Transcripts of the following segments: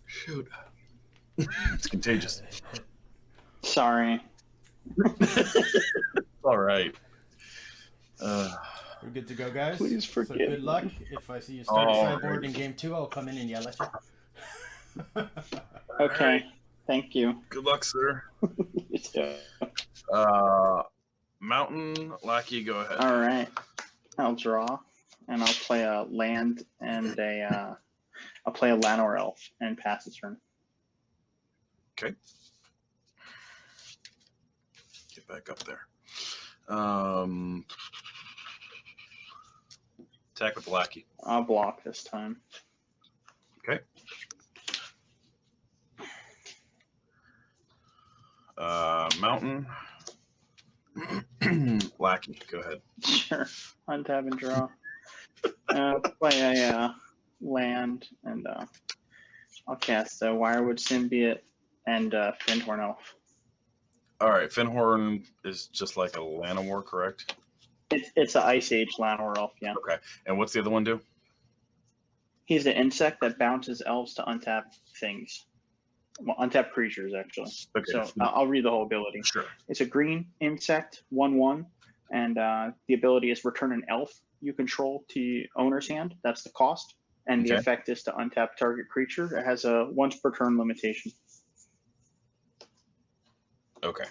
Shoot. It's contagious. Sorry. All right. We're good to go, guys. Please So forgive good me. luck. If I see you start a All sideboard right. in game 2, I'll come in and yell at you. Okay. Right. Thank you. Good luck, sir. Mountain Lackey, go ahead. All right. I'll draw, and I'll play a land and I'll play a Llanowar Elf and pass the turn. Okay. Get back up there. Attack with the Lackey. I'll block this time. Okay. Mountain. Lackey, go ahead. Sure. Untap and draw. Play a land, and I'll cast a Wirewood Symbiote and Fyndhorn Elf. All right, Fyndhorn is just like a Llanowar, correct? It's an Ice Age Llanowar Elf, yeah. Okay. And what's the other one do? He's the insect that bounces elves to untap things. Well, untap creatures, actually. Okay. So I'll read the whole ability. Sure. It's a green insect, 1/1, and the ability is return an elf you control to the owner's hand. That's the cost. And the Okay. effect is to untap target creature. It has a once per turn limitation. Okay.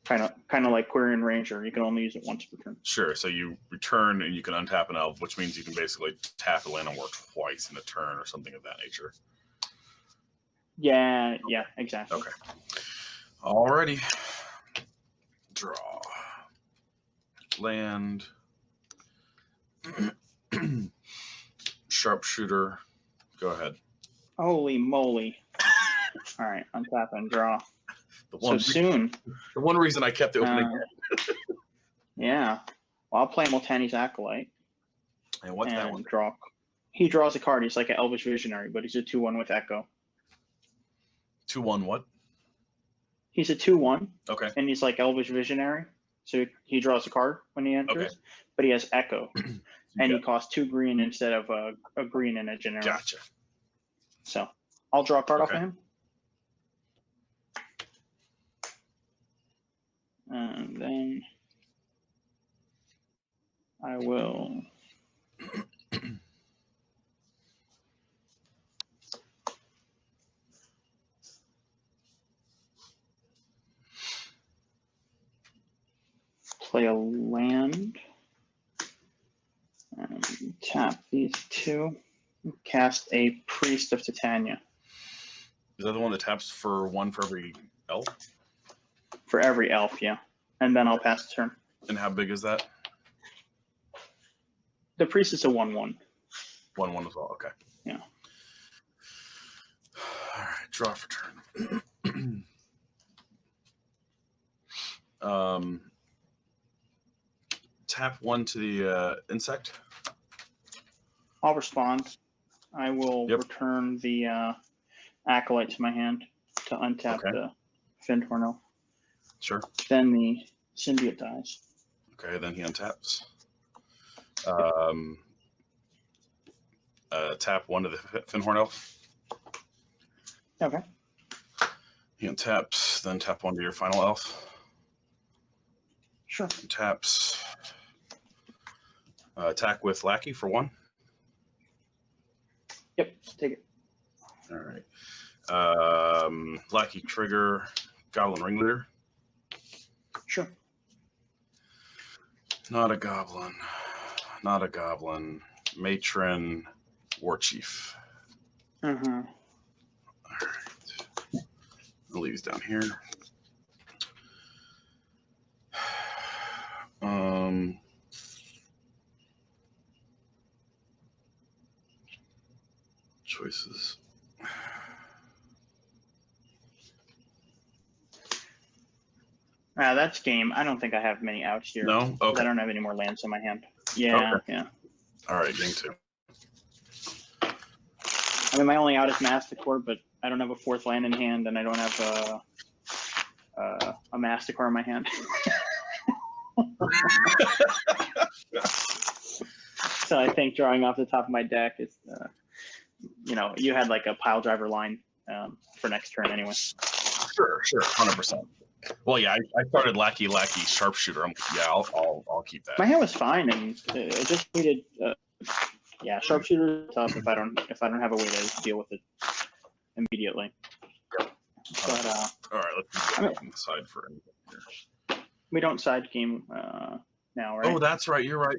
Kind of like Quarian Ranger. You can only use it once per turn. Sure. So you return and you can untap an elf, which means you can basically tap a Llanowar twice in a turn or something of that nature. Yeah, exactly. Okay. Alrighty. Draw. Land. Sharpshooter. Go ahead. Holy moly. All right, untap and draw. The Soon. The one reason I kept it open again. Yeah. Well, I'll play Multani's Acolyte. And what's that one? Draw. He draws a card. He's like an Elvish Visionary, but he's a 2/1 with Echo. 2/1 what? He's a 2/1. Okay. And he's like Elvish Visionary. So he draws a card when he enters, Okay. but he has Echo. And Yeah. he costs 2 green instead of a green and a generic. Gotcha. So I'll draw a card off Okay. of him. And then I will play a land and tap these 2. Cast a Priest of Titania. Is that the one that taps for 1 for every elf? For every elf, yeah. And then I'll pass the turn. And how big is that? The Priest is a 1/1. 1/1 as well. Okay. Yeah. All right. Draw for turn. Tap 1 to the insect. I'll respond. I will Yep. return the Acolyte to my hand to untap Okay. the Fyndhorn Elf. Sure. Then the Symbiote dies. Okay, then he untaps. Tap 1 to the Fyndhorn Elf. Okay. He untaps, then tap 1 to your final elf. Sure. Taps. Attack with Lackey for 1. Yep. Take it. All right. Lackey trigger, Goblin Ringleader. Sure. Not a goblin. Not a goblin. Matron, War Chief. Mm-hmm. All right. I'll leave these down here. Choices. That's game. I don't think I have many outs here. No? Okay. I don't have any more lands in my hand. Yeah, Okay. yeah. All right, game 2. I mean, my only out is Masticore, but I don't have a 4th land in hand, and I don't have a Masticore in my hand. So I think drawing off the top of my deck is you had like a pile driver line for next turn anyway. Sure, 100%. Well, yeah, I started lackey sharpshooter. I'm like, yeah, I'll keep that. My hand was fine, and it just needed. Sharpshooter is tough if I don't have a way to deal with it immediately. But All right, let's go on the side for anything here. we don't side game now, right? Oh, that's right. You're right.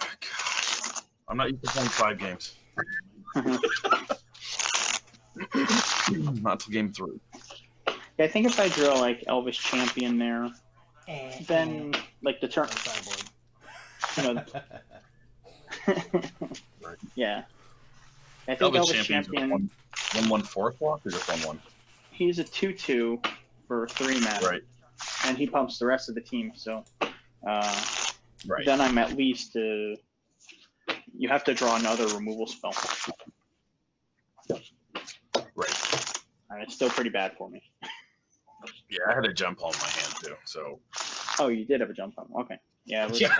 Gosh, I'm not used to playing 5 games. Not till game 3. Yeah, I think if I drill like Elvis Champion there, then like the turn, yeah. I think Elvis Champion 1/4 block or just 1/1? He's a 2/2 for 3 mana, right? And he pumps the rest of the team. So, right. Then I'm at least you have to draw another removal spell. Right. And it's still pretty bad for me. Yeah, I had a jump on my hand too. So. Oh, you did have a jump on. Okay. Yeah. Yeah.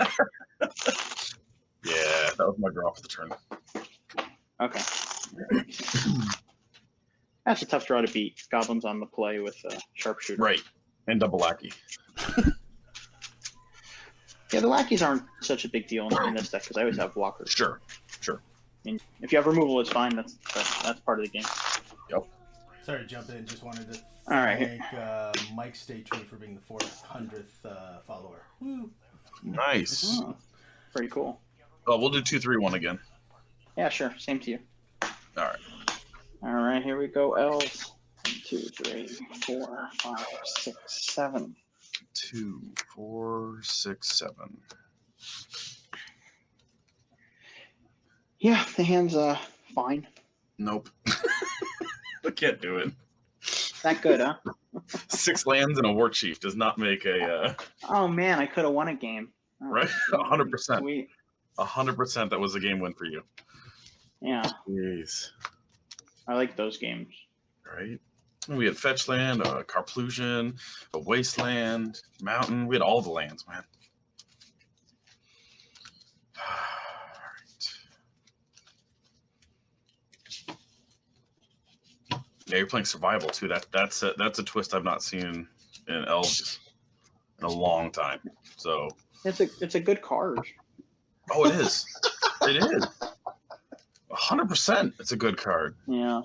Yeah, that was my draw for the turn. Okay. That's a tough draw to beat. Goblins on the play with sharpshooter. Right. And double lackey. Yeah, the lackeys aren't such a big deal in this deck because I always have blockers. Sure. I mean, if you have removal, it's fine. That's part of the game. Yep. Sorry to jump in. Just wanted to thank Mike Stay True for being the 400th follower. Woo. Nice. Oh, pretty cool. Well, we'll do 2, 3, 1 again. Yeah, sure. Same to you. All right. All right, here we go, Elves. 1, 2, 3, 4, 5, 6, 7. 2, 4, 6, 7. Yeah, the hand's fine. Nope. I can't do it. That good, huh? 6 lands and a war chief does not make a. Oh man, I could have won a game. Oh, right, 100%. Sweet. 100%. That was a game win for you. Yeah. Jeez. I like those games. Right. We had fetch land, a Carplusion, a wasteland, mountain. We had all the lands, man. Yeah, you're playing survival too. That's a twist I've not seen in Elves in a long time. So it's a good card. oh, it is. It is 100%. It's a good card. Yeah.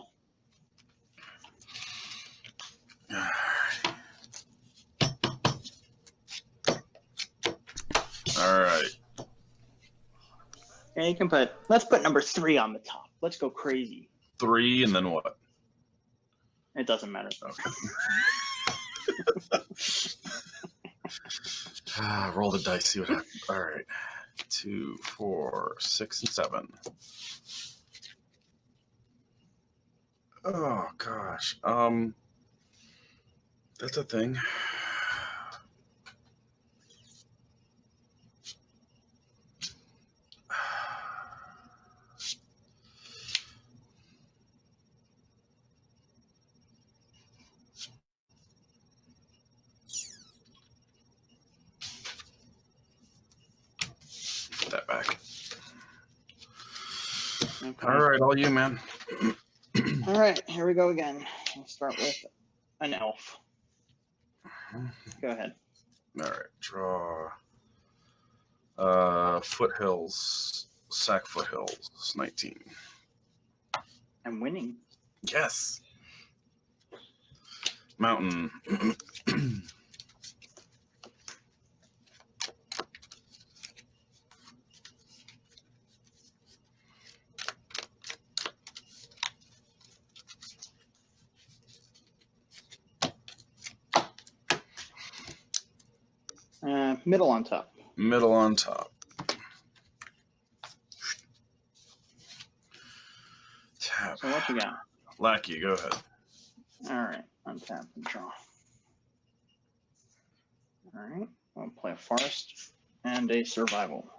All right. Yeah, you can let's put number 3 on the top. Let's go crazy. 3 and then what? It doesn't matter. Okay. Roll the dice, see what happens. All right. 2, 4, 6, and 7. Oh gosh. That's a thing. Put that back. Okay. All right, all you, man. All right, here we go again. We'll start with an elf. Go ahead. All right, draw. Foothills, sack foothills, 19. I'm winning. Yes. Mountain. Middle on top. Middle on top. Tap. So what you got? Lackey, go ahead. All right, untap and draw. All right, I'll play a forest and a survival.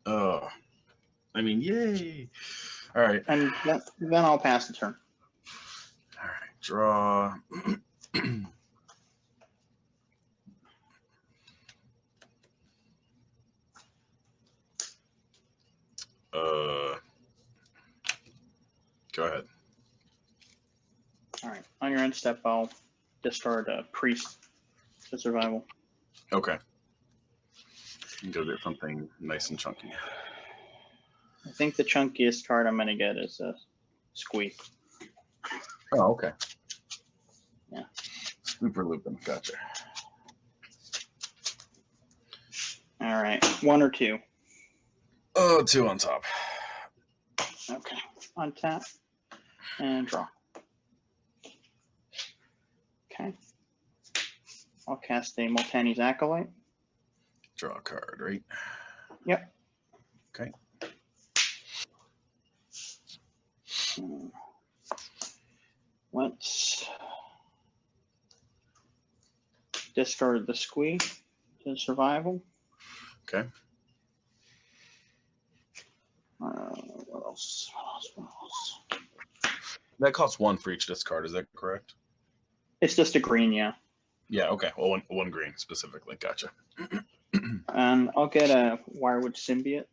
Oh, I mean, yay! All right, and then I'll pass the turn. All right, draw. Go ahead. All right. On your end step, I'll discard a priest to survival. Okay. You can go get something nice and chunky. I think the chunkiest card I'm going to get is a squeak. Oh, okay. Yeah. Super looping. Gotcha. All right. 1 or 2. Oh, 2 on top. Okay. Untap and draw. Okay. I'll cast a Multani's Acolyte. Draw a card, right? Yep. Okay. Let's discard the squeak to survival. Okay. What else? That costs 1 for each discard. Is that correct? It's just a green, yeah. Yeah. Okay. Well, one green specifically. Gotcha. And I'll get a Wirewood Symbiote.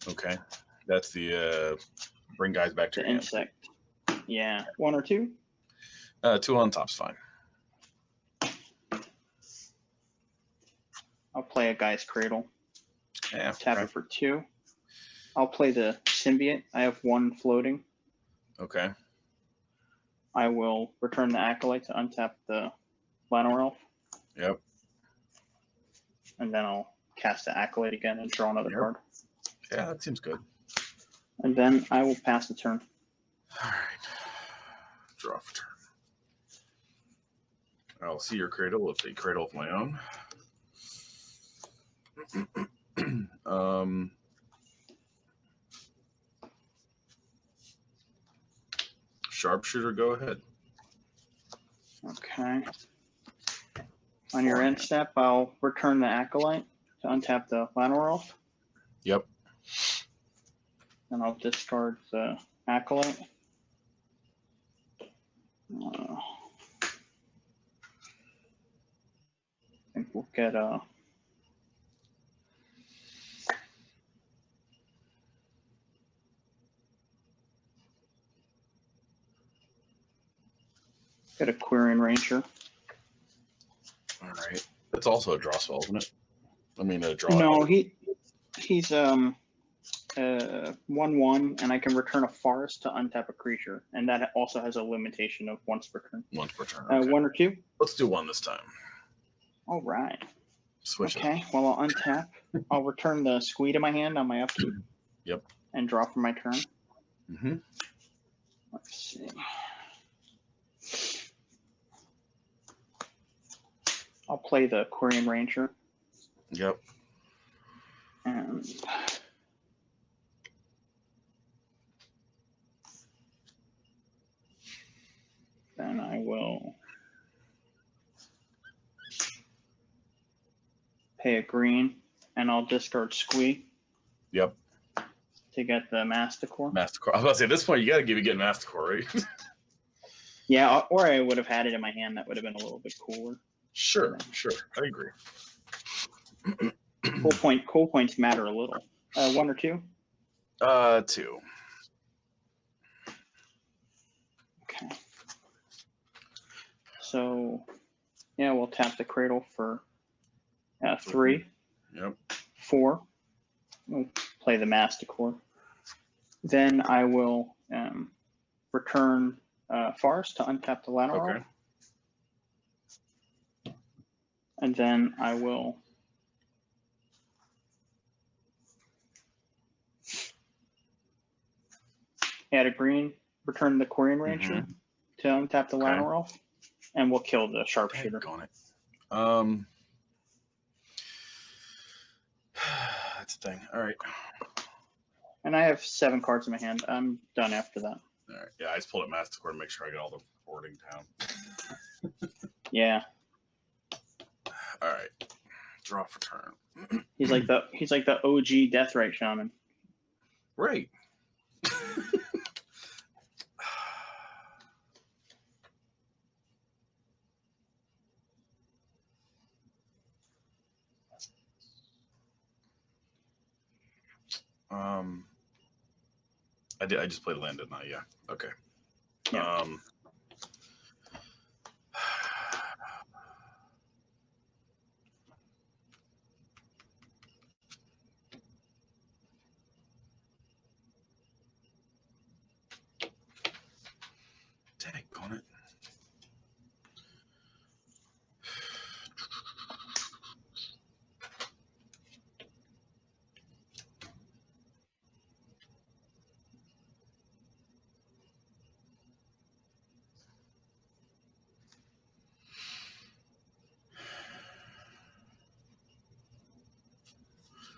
Okay. That's the bring guys back to The your hand. insect. Yeah. 1 or 2? 2 on top's fine. I'll play a Guy's Cradle. Yeah. Tap Okay. it for 2. I'll play the Symbiote. I have 1 floating. Okay. I will return the Acolyte to untap the Llanowar Elf. Yep. And then I'll cast the Acolyte again and draw another Yep. card. Yeah, that seems good. And then I will pass the turn. All right. Draw for turn. I'll see your cradle with a cradle of my own. Sharpshooter, go ahead. Okay. On your end step, I'll return the Acolyte to untap the Llanowar Elf. Yep. And I'll discard the Acolyte. I think we'll get a... Get a Quirion Ranger. All right. It's also a draw spell, isn't it? I mean, a draw. No, he's 1/1, and I can return a forest to untap a creature, and that also has a limitation of once per turn. Once per turn. Okay. 1 or 2. Let's do 1 this time. All right. Switch it. Okay. Well, I'll untap. I'll return the squee to my hand on my upkeep. Yep. And draw for my turn. Mm-hmm. Let's see. I'll play the Quirion Ranger. Yep. And then I will pay a green, and I'll discard Squee Yep. to get the Masticore. Masticore. I was about to say, at this point, you got to get Masticore, right? Yeah, or I would have had it in my hand. That would have been a little bit cooler. Sure. I agree. Cool points matter a little. 1 or 2? 2. Okay. So, yeah, we'll tap the Cradle for 3. Yep. 4. We'll play the Masticore. Then I will return Forest to untap the Llanowar. Okay. And then I will add a green, return the Quirion Ranger to untap the Llanowar Elf, and we'll kill the Sharpshooter. On it. That's the thing. All right. And I have 7 cards in my hand. I'm done after that. All right. Yeah, I just pulled up Masticore to make sure I got all the boarding down. Yeah. All right. Draw for turn. He's like the OG Deathrite Shaman. Right. I did. I just played land, didn't I? Yeah. Okay. Yeah. Dang on it.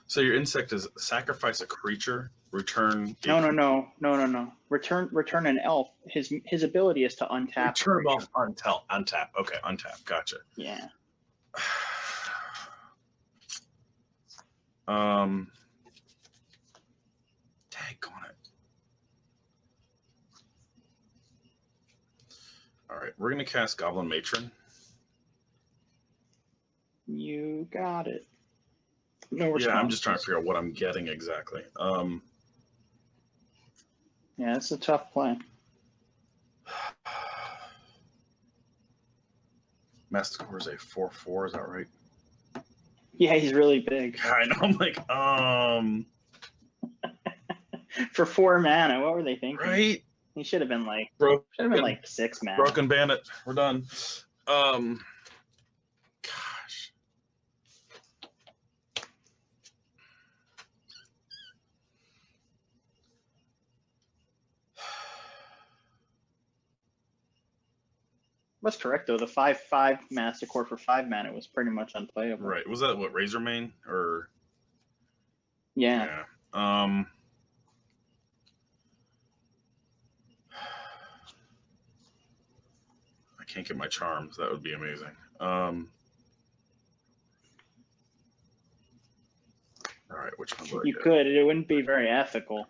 So your insect is sacrifice a creature, return. No. Return an elf. His ability is to untap. Return them off untap. Okay, untap. Gotcha. Yeah. Dang on it. All right, we're gonna cast Goblin Matron. You got it. No Yeah, response. I'm just trying to figure out what I'm getting exactly. Yeah, it's a tough play. Masticore is a 4/4. Is that right? Yeah, he's really big. I know. I'm like, For 4 mana, what were they thinking? right. He should have been like 6 mana. Broken Bandit. We're done. Gosh. That's correct though. The 5/5 Masticore for 5 mana was pretty much unplayable. Right. Was that what Razormane or? Yeah. Yeah. I can't get my charms. That would be amazing. All right, which one? You could. It wouldn't be very ethical.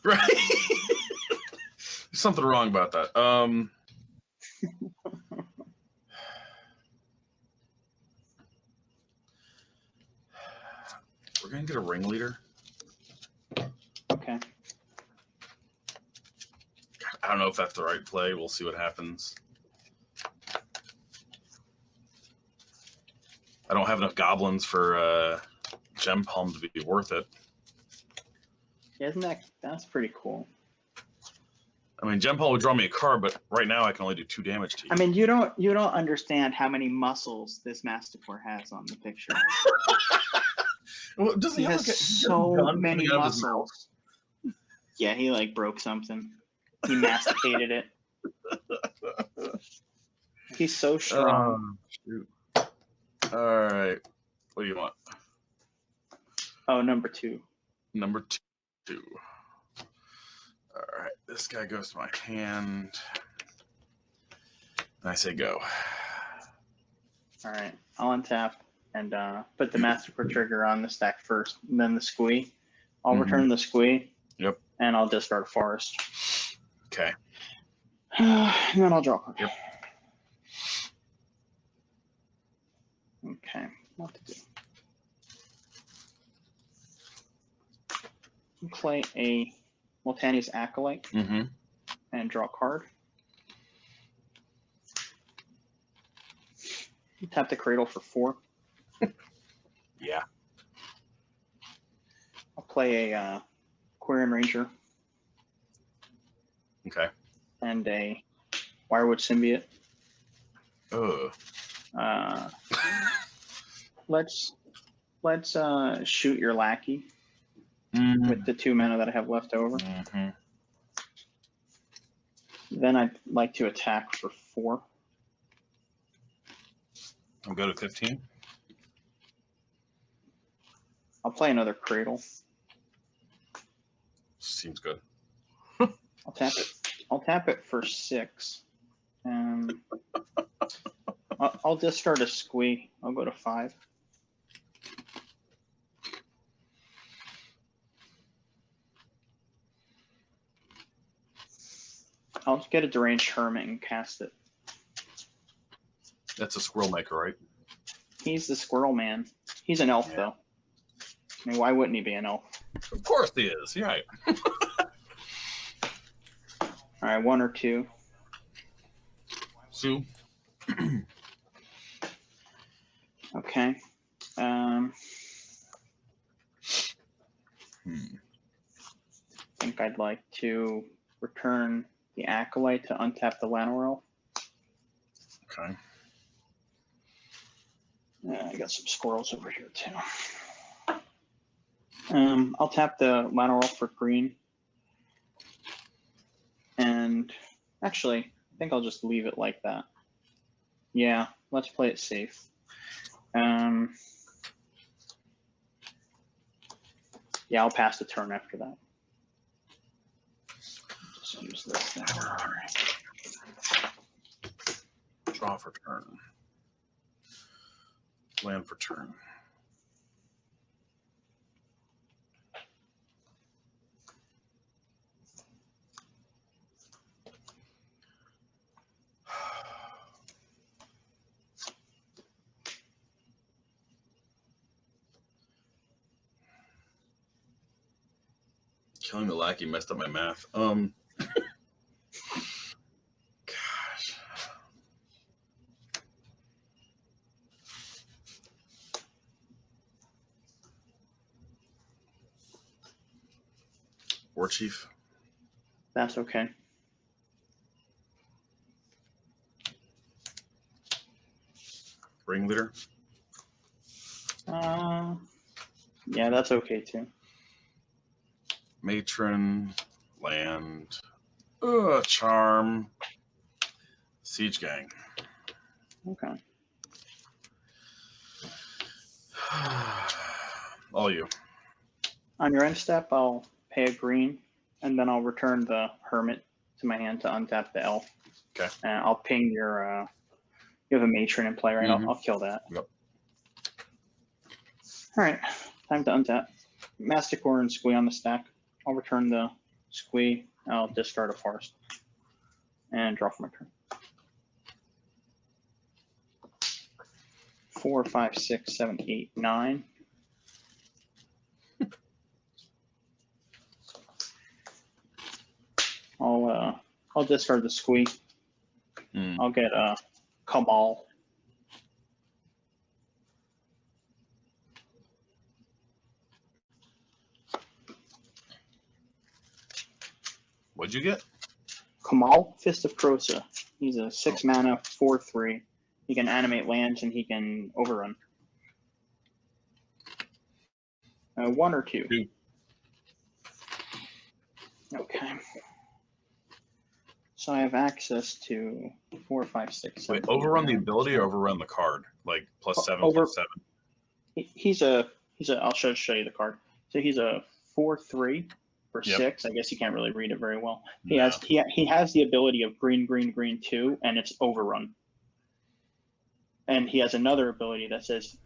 Right. There's something wrong about that. We're gonna get a ringleader. Okay. I don't know if that's the right play. We'll see what happens. I don't have enough goblins for Gem Palm to be worth it. Yeah, that's pretty cool. I mean, Gem Palm would draw me a card, but right now I can only do 2 damage to you. I mean, you don't understand how many muscles this Masticore has on the picture. Well, doesn't He has so many muscles. Yeah, he like broke something. He masticated it. He's so strong. Shoot. All right. What do you want? Oh, number 2. Number 2. All right. This guy goes to my hand. And I say go. All right. I'll untap and put the Masticore trigger on the stack first, and then the squee. I'll return the squee. Yep. And I'll discard forest. Okay. And then I'll draw a card. Yep. Okay. What to do? Play a Multani's Acolyte and draw a card. Tap the Cradle for 4. Yeah. I'll play a Quarian Ranger. Okay. And a Wirewood Symbiote. Ugh. Let's shoot your lackey with the 2 mana that I have left over. Then I'd like to attack for 4. I'll go to 15. I'll play another Cradle. Seems good. I'll tap it for 6. I'll discard a squee. I'll go to 5. I'll get a Deranged Hermit and cast it. That's a Squirrel Maker, right? He's the Squirrel Man. He's an elf, though. I mean, why wouldn't he be an elf? Of course he is. You're right. All right, 1 or 2. Sue. Okay. I think I'd like to return the Acolyte to untap the Llanowar Elf. Okay. I got some squirrels over here too. I'll tap the Llanowar Elf for green. And actually, I think I'll just leave it like that. Yeah, let's play it safe. Yeah, I'll pass the turn after that. Just use this now. Draw for turn. Land for turn. Killing the lackey messed up my math. Gosh. War chief. That's okay. Ringleader. Yeah, that's okay too. Matron. Land. Charm. Siege gang. Okay. All you. On your end step, I'll pay a green, and then I'll return the Hermit to my hand to untap the Elf. Okay. And I'll ping your. You have a Matron in play, right? Mhm. I'll kill that. Yep. All right, time to untap. Masticore and Squee on the stack. I'll return the Squee. I'll discard a Forest and draw for my turn. 4, 5, 6, 7, 8, 9. I'll discard the Squee. I'll get Kamal. What'd you get? Kamal, Fist of Krosa. He's a 6 mana, 4/3. He can animate lands and he can overrun. 1 or 2? 2. Okay. So I have access to 4, 5, 6, 7. Wait, overrun the ability or overrun the card? Like +7, +7. He's a. I'll show you the card. So he's a 4/3 for 6. I guess you can't really read it very well. He has the ability of green, green, green 2, and it's overrun. And he has another ability that says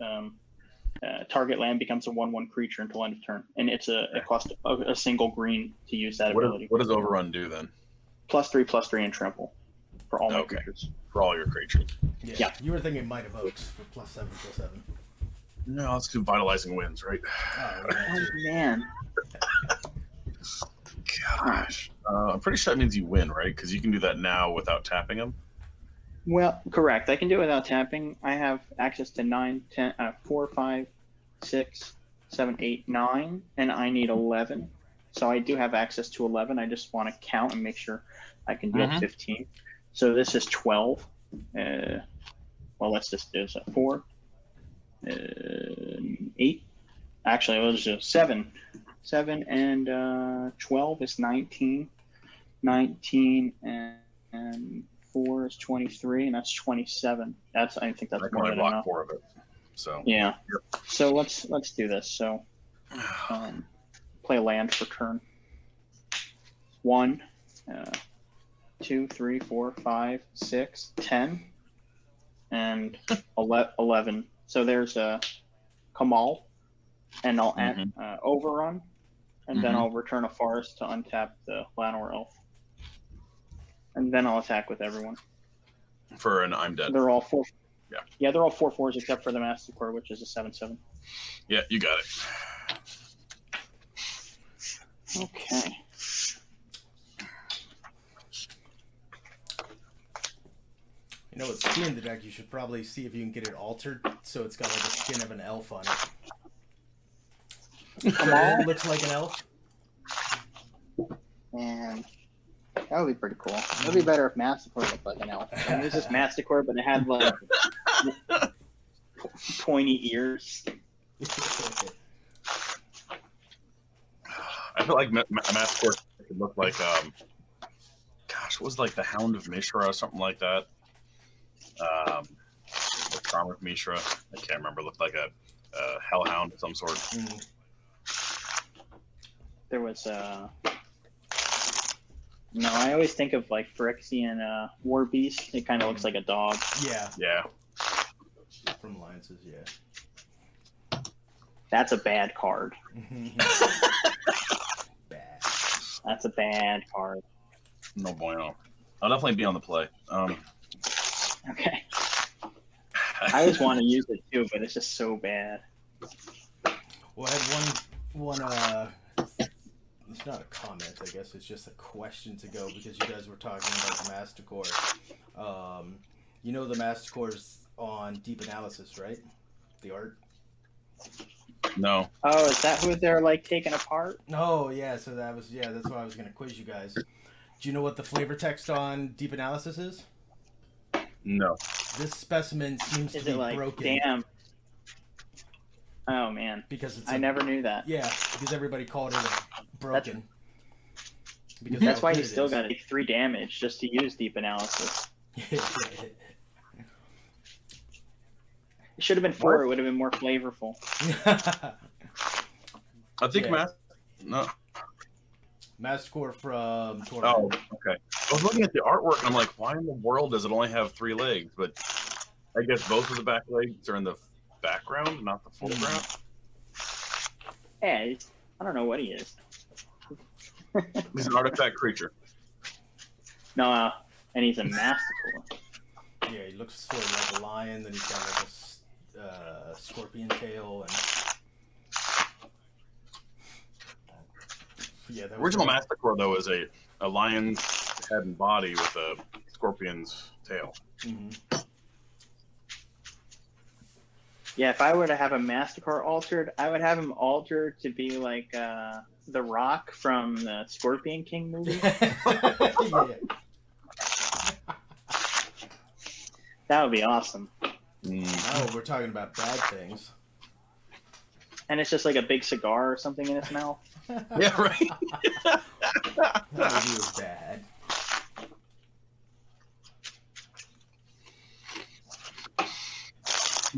target land becomes a 1/1 creature until end of turn, and it costs a single green to use that ability. What does overrun do then? +3/+3 and trample for all my Okay. creatures. For all your creatures. Yeah. You were thinking Might of Oaks for +7/+7. No, let's do vitalizing winds, right? Oh man. Gosh. I'm pretty sure that means you win, right? Because you can do that now without tapping them. Well, correct. I can do it without tapping. I have access to 9, 10, 4, 5, 6, 7, 8, 9, and I need 11. So I do have access to 11. I just want to count and make sure I can deal 15. So this is 12. Well, let's just do 4, 8. Actually, it was just 7. 7 and 12 is 19. 19 and 4 is 23, and that's 27. I think that's more than enough. 4 of it. So yeah. So let's do this. So play land for turn. 1, 2, 3, 4, 5, 6, 10, and 11. So there's a Kamal, and I'll add overrun, and then I'll return a forest to untap the Llanowar Elf. And then I'll attack with everyone. For an I'm dead. They're all 4. Yeah. Yeah, they're all 4/4s except for the Masticore, which is a 7/7. Yeah, you got it. Okay. You know what skin the deck? You should probably see if you can get it altered so it's got like the skin of an elf on it. So it looks like an elf. And that would be pretty cool. It would be better if Masticore looked like an elf. I mean, it was just Masticore, but it had like pointy ears. I feel like Masticore could look like gosh, what was like the Hound of Mishra or something like that? The Charm of Mishra. I can't remember. It looked like a hellhound of some sort. Mm. There was no, I always think of like Phyrexian War Beast. It kind of looks like a dog. Yeah. Yeah. From Alliances, yeah. That's a bad card. Bad. That's a bad card. No bueno. I'll definitely be on the play. Okay. I always want to use it too, but it's just so bad. Well, I had one it's not a comment, I guess. It's just a question to go because you guys were talking about the Masticore. You know the Masticores on Deep Analysis, right? The art. No. Oh, is that who they're like taking apart? Oh yeah, so that's why I was gonna quiz you guys. Do you know what the flavor text on Deep Analysis is? No. This specimen seems Is to it be like broken. damn? Oh man, Because it's I never knew that. Yeah, because everybody called it broken. Because That's how why good he it still is. got like 3 damage just to use Deep Analysis. It should have been 4. It would have been more flavorful. I think Yeah. No. Masticore from Torment. Oh, okay. I was looking at the artwork and I'm like, why in the world does it only have 3 legs? But I guess both of the back legs are in the background, not the foreground. Yeah, I don't know what he is. He's an artifact creature. No, and he's a Masticore. Yeah, he looks sort of like a lion, then he's got like a scorpion tail, and yeah, that Original Masticore, though, is a lion's head and body with a scorpion's tail. Mm-hmm. Yeah, if I were to have a Masticore altered, I would have him altered to be like the Rock from the Scorpion King movie. Yeah. That would be awesome. Oh, we're talking about bad things. And it's just like a big cigar or something in his mouth. Yeah, right. That movie was bad.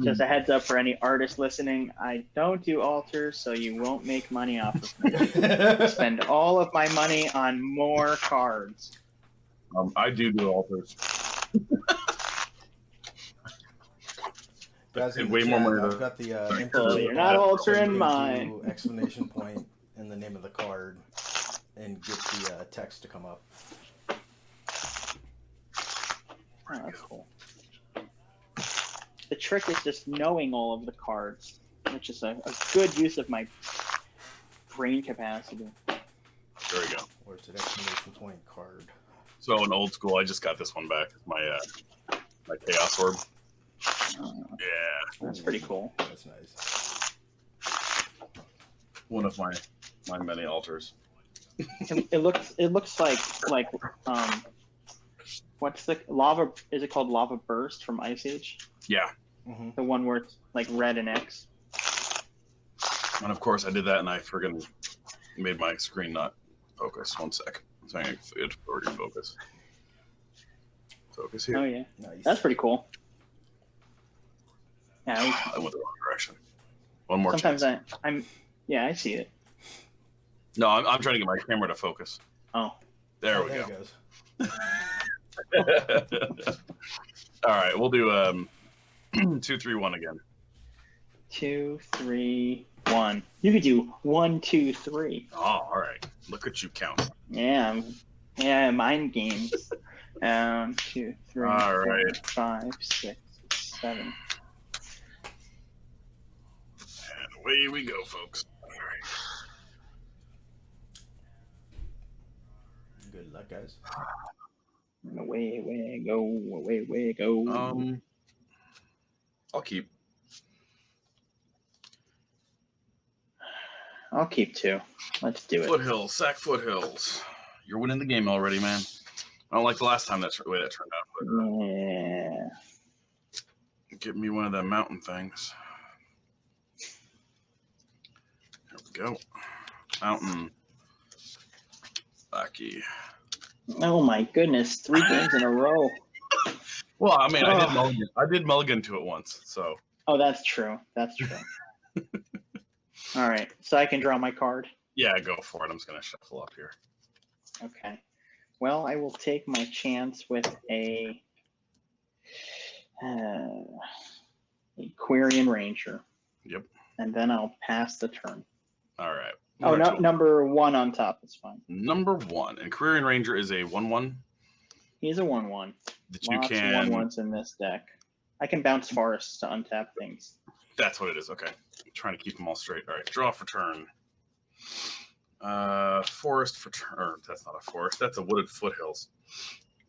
Just a heads up for any artists listening, I don't do alters, so you won't make money off of me. Spend all of my money on more cards. I do alters. Guys, in the Way chat, more money I've than- got the Well, you're not altering do mine. exclamation point in the name of the card and get the text to come up. Oh, that's cool. The trick is just knowing all of the cards, which is a good use of my brain capacity. There we go. Or it's an exclamation point card. So in old school, I just got this one back. My my Chaos Orb. Yeah, That's pretty cool. That's nice. one of my many altars. It looks like what's the lava? Is it called Lava Burst from Ice Age? Yeah, Mm-hmm. The one where it's like red and X. and of course I did that, and I friggin' made my screen not focus. One sec. I'm saying it already focus. Focus here. Oh yeah, Nice. that's pretty cool. Yeah, I went the wrong direction. One more sometimes chance. I see it. No, I'm trying to get my camera to focus. Oh, There Oh, we there go. it goes. All right, we'll do 2, 3, 1 again. 2, 3, 1. You could do 1, 2, 3. Oh, all right. Look at you count. Yeah, mind games. 2, 3, All 4, right. 5, 6, 7. And away we go, folks. All right. Good luck, guys. And away go. I'll keep. I'll keep 2. Let's do it. Foothills, sack foothills. You're winning the game already, man. I don't like the last time that's the way that turned out. But, Yeah. give me one of them mountain things. There we go. Mountain. Lucky. Oh my goodness, 3 games in a row. Well, I mean, Oh. I did mulligan to it once, so. Oh, that's true. That's true. All right, so I can draw my card. Yeah, go for it. I'm just going to shuffle up here. Okay. Well, I will take my chance with a Quarian Ranger. Yep. And then I'll pass the turn. All right. Oh, no, number 1 on top is fine. Number 1. And Quarian Ranger is a 1/1. He's a 1/1. That you Lots can. of 1/1s in this deck. I can bounce forests to untap things. That's what it is. Okay. I'm trying to keep them all straight. All right. Draw for turn. Forest for turn. That's not a forest. That's a wooded foothills.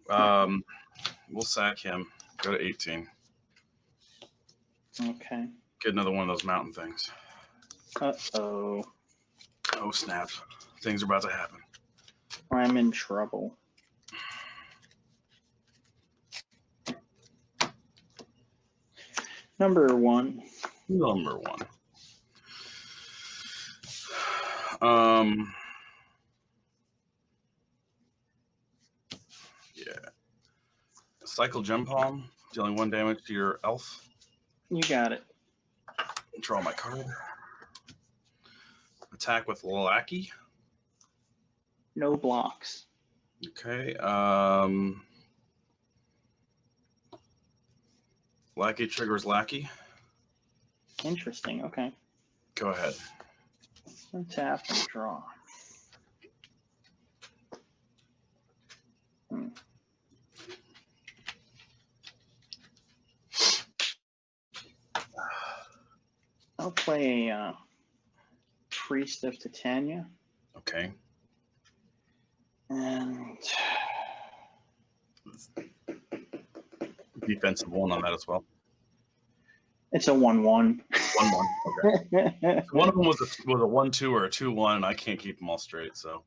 We'll sack him. Go to 18. Okay. Get another one of those mountain things. Uh-oh. Oh, snap. Things are about to happen. I'm in trouble. Number 1. Number 1. Yeah. Cycle Gem Palm, dealing 1 damage to your elf. You got it. Draw my card. Attack with Lackey. No blocks. Okay. Lackey triggers Lackey. Interesting. Okay. Go ahead. Untap and draw. I'll play a Priest of Titania. Okay. And Defensive 1 on that as well. it's a 1/1. 1/1. Okay. One of them was a 1/2 or a 2/1, and I can't keep them all straight. So.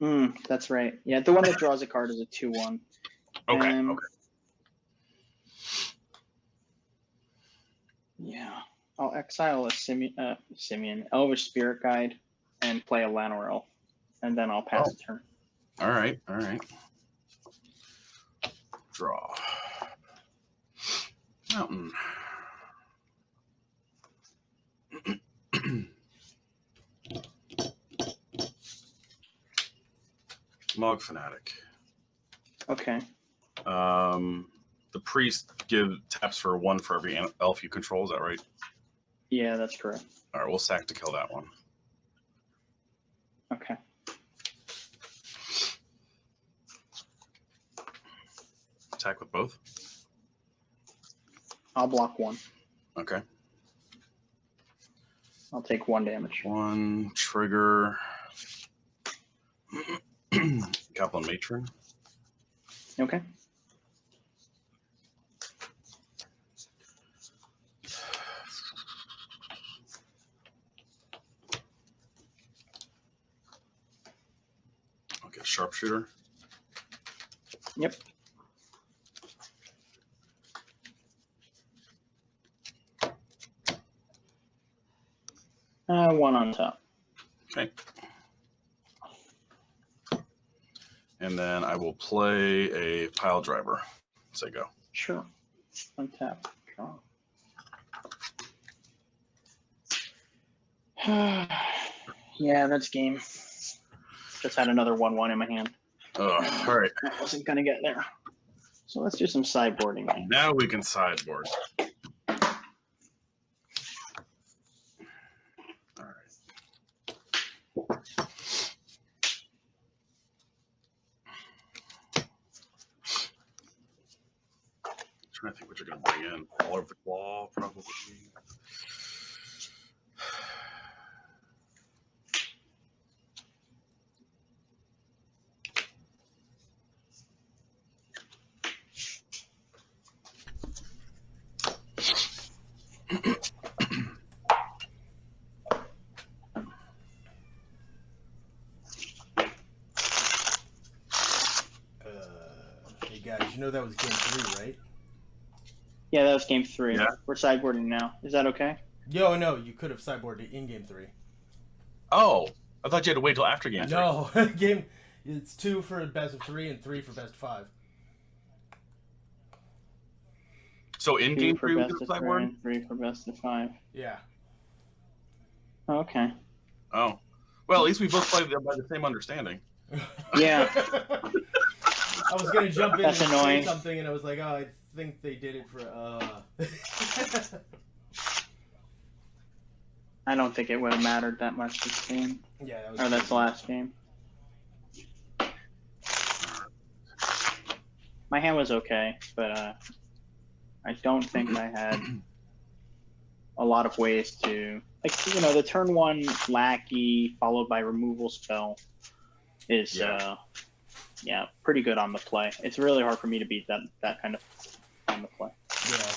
That's right. Yeah, the one that draws a card is a 2/1. Okay. Okay. Yeah, I'll exile a Simeon, Elvish Spirit Guide, and play a Llanowar Elf, and then I'll pass the turn. All right. All right. Draw. Mountain. Log Fanatic. Okay. The priest taps for 1 for every elf you control. Is that right? Yeah, that's correct. All right, we'll sack to kill that one. Okay. Attack with both. I'll block 1. Okay. I'll take 1 damage. 1 trigger. Goblin Matron. Okay. Okay, Sharpshooter. Yep. One on top. Okay. And then I will play a pile driver. Say go. Sure. Untap. Draw. Yeah, that's game. Just had another 1/1 in my hand. All right. I wasn't gonna get there. So let's do some sideboarding. Now we can sideboard. All right. Trying to think what you're going to bring in. All of the claw, probably. you know that was game 3, right? Yeah, that was game 3. Yeah. We're sideboarding now. Is that okay? Yo, no, you could have sideboarded in game 3. Oh, I thought you had to wait till after game 3. No, it's 2 for best of 3 and 3 for best of 5. So in 2 game for 3 we best could of have 3 sideboarded? and 3 for best of 5. Yeah. Okay. Oh. Well, at least we both played by the same understanding. Yeah. I was gonna jump in That's and annoying. say something, and I was like, oh, I think they did it for. I don't think it would have mattered that much this game. Yeah, that was. Or that's the last game. My hand was okay, but I don't think I had a lot of ways to, like, the turn 1 lackey followed by removal spell is pretty good on the play. It's really hard for me to beat that kind of on the play. Yeah,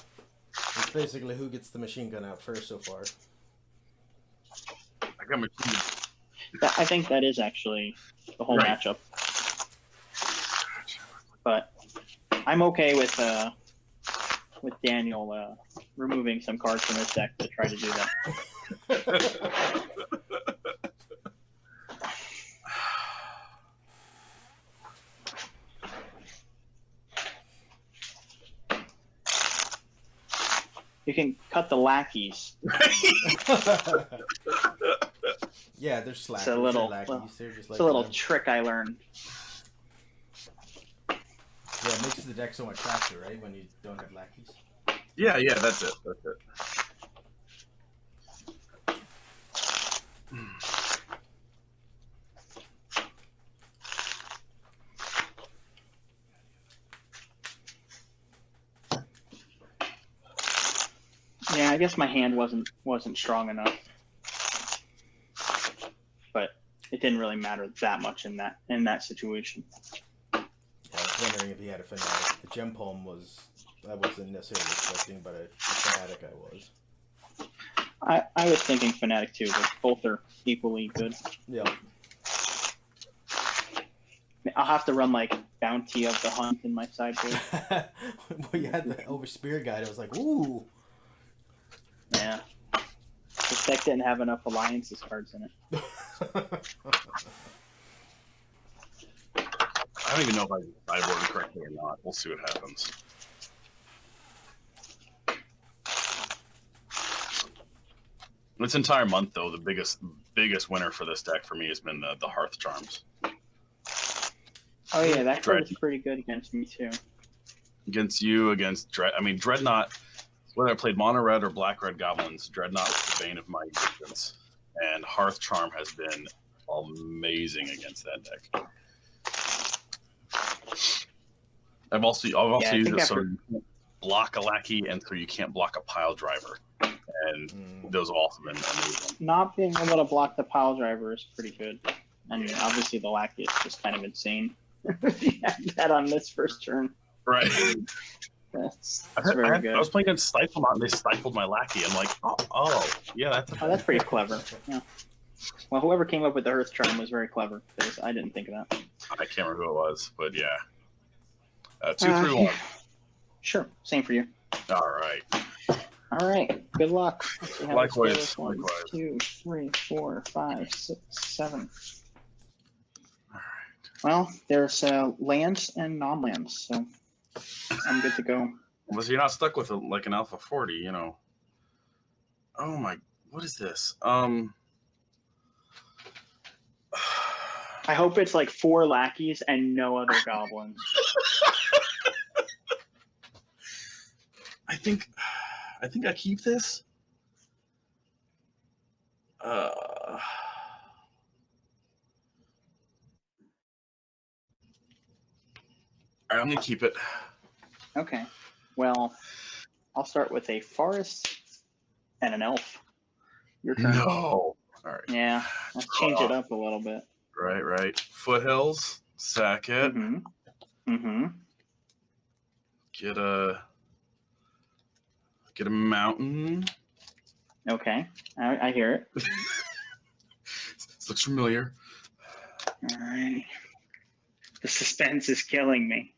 it's basically who gets the machine gun out first so far. I got machine. I think that is actually the whole Right. matchup. But I'm okay with Daniel removing some cards from his deck to try to do that. You can cut the lackeys. Yeah, they're slackers. It's a little, they're lackeys. They're just like it's a little trick I learned. Yeah, it makes the deck so much faster, right? When you don't have lackeys. Yeah, that's it. That's it. Yeah, I guess my hand wasn't strong enough, but it didn't really matter that much in that situation. Yeah, I was wondering if he had a fanatic. The gem palm I wasn't necessarily expecting, but the fanatic I was. I was thinking fanatic too, but both are equally good. Yeah. I'll have to run like Bounty of the Hunt in my sideboard. Well, you had the Elvish Spirit Guide. I was like, ooh. Yeah. This deck didn't have enough alliances cards in it. I don't even know if I sideboard correctly or not. We'll see what happens. This entire month, though, the biggest winner for this deck for me has been the Hearth Charms. Oh yeah, that card is pretty good against me too. Against you, against Dreadnought, whether I played mono red or black red goblins, Dreadnought was the bane of my existence. And Hearth Charm has been amazing against that deck. I've also used it so you can't block a lackey and so you can't block a pile driver. And those have also been amazing. Not being able to block the pile driver is pretty good. I mean, obviously the lackey is just kind of insane. You had that on this first turn. Right. That's very good. I was playing against Stiflemont and they stifled my lackey. I'm like, yeah, that's pretty clever. Yeah. Well, whoever came up with the Earth Charm was very clever because I didn't think of that. I can't remember who it was, but yeah. 2, 3, 1. Sure. Same for you. All right. All right. Good luck. Let's see how Likewise. this goes. 1, 2, 3, 4, 5, 6, 7. All right. Well, there's lands and non-lands, so I'm good to go. Unless you're not stuck with like an Alpha 40, you know. Oh my, what is this? I hope it's like 4 lackeys and no other goblins. I think I keep this. All right, I'm gonna keep it. Okay. Well, I'll start with a forest and an elf. Your turn. No. All right. Yeah, let's change it up a little bit. Right. Foothills, sack it. Get a mountain. Okay, I hear it. This looks familiar. All right. The suspense is killing me.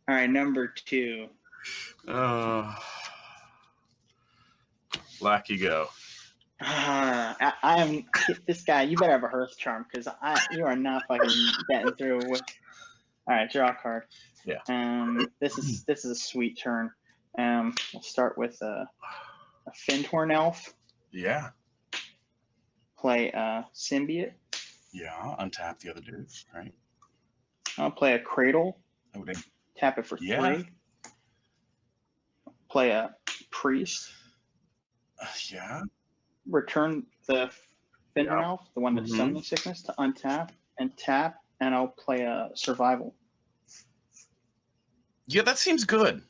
All right, number 2. Black, you go. I am this guy. You better have a Hearth Charm because you are not fucking getting through with. All right, draw a card. Yeah. This is a sweet turn. We'll start with a Findhorn Elf. Yeah. Play a Symbiote. Yeah. Untap the other dude. Right. I'll play a Cradle. Oh, dang. Tap it for Yeah. 3. Play a Priest. Yeah. Return the Findhorn Elf, the one that's summoning sickness, to untap and tap, and I'll play a Survival. Yeah, that seems good.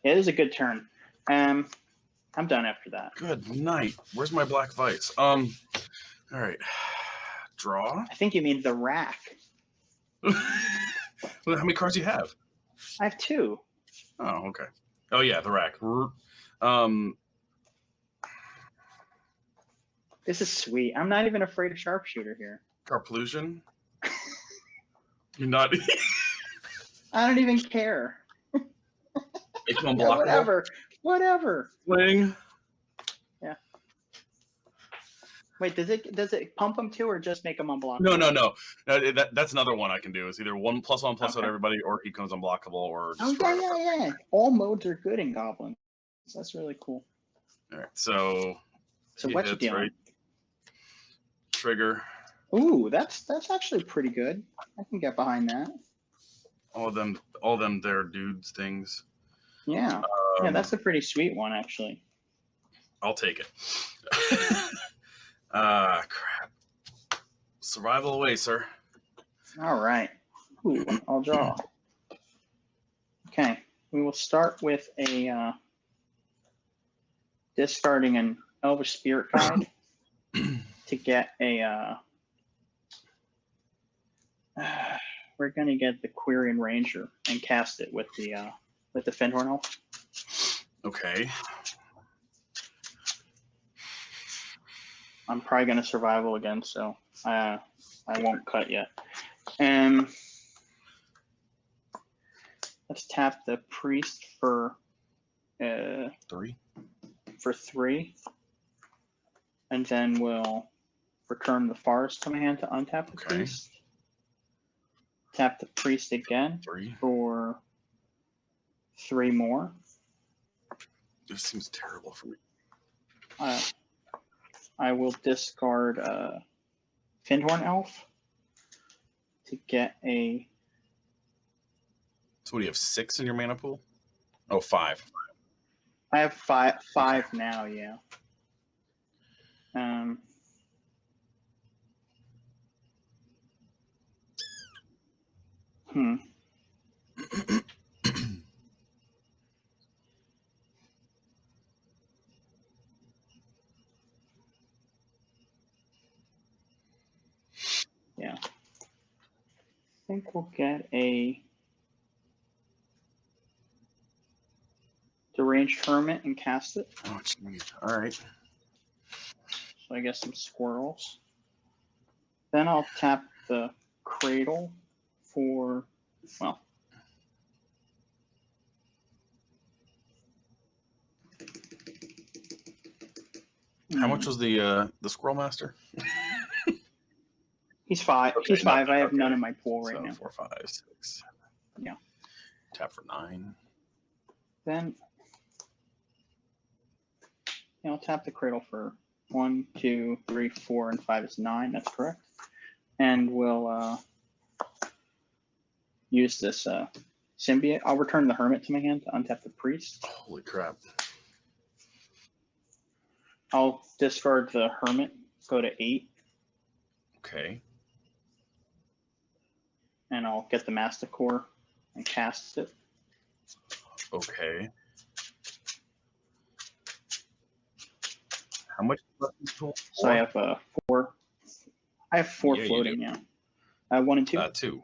It is a good turn. I'm done after that. Good night. Where's my Black Vice? All right. Draw. I think you mean the rack. How many cards do you have? I have 2. Oh, okay. Oh yeah, the rack. This is sweet. I'm not even afraid of Sharpshooter here. Carplusion. You're not. I don't even care. It's Yeah, unblockable. whatever. Swing. Yeah. Wait, does it pump them too, or just make them unblockable? No. That's another one I can do. Is either 1+1/+1 Okay. everybody, or he becomes unblockable, or. Oh yeah. All modes are good in Goblins. That's really cool. All right. So what you doing? Right? Trigger. Ooh, that's actually pretty good. I can get behind that. All of them, they're dudes things. Yeah. Yeah, that's a pretty sweet one, actually. I'll take it. Crap. Survival away, sir. All right. Ooh, I'll draw. Okay. We will start with a discarding an Elvish Spirit Guide to get a. We're gonna get the Quirion Ranger and cast it with the Findhorn Elf. Okay. I'm probably gonna survival again, so I won't cut yet. Let's tap the Priest for 3. For 3, and then we'll return the Forest to my hand to untap the Priest. Tap the Priest again 3 for 3 more. This seems terrible for me. I will discard Findhorn Elf to get a. So what do you have? 6 in your mana pool? Oh, 5. I have 5 now. Yeah. Yeah. I think we'll get a Deranged Hermit and cast it. Oh, jeez. All right. So I guess some squirrels. Then I'll tap the Cradle for, well. How much was the Squirrel Master? He's 5. Okay, He's 5. I have okay. none in my pool right now. 4, 5, 6. Yeah. Tap for 9. Then I'll tap the Cradle for 1, 2, 3, 4, and 5 is 9. That's correct. And we'll use this Symbiote. I'll return the Hermit to my hand to untap the Priest. Holy crap. I'll discard the Hermit, go to 8. Okay. And I'll get the Masticore and cast it. Okay. How much left in the pool? So I have 4. I have 4 Yeah, you floating do. now. 1 and 2. 2.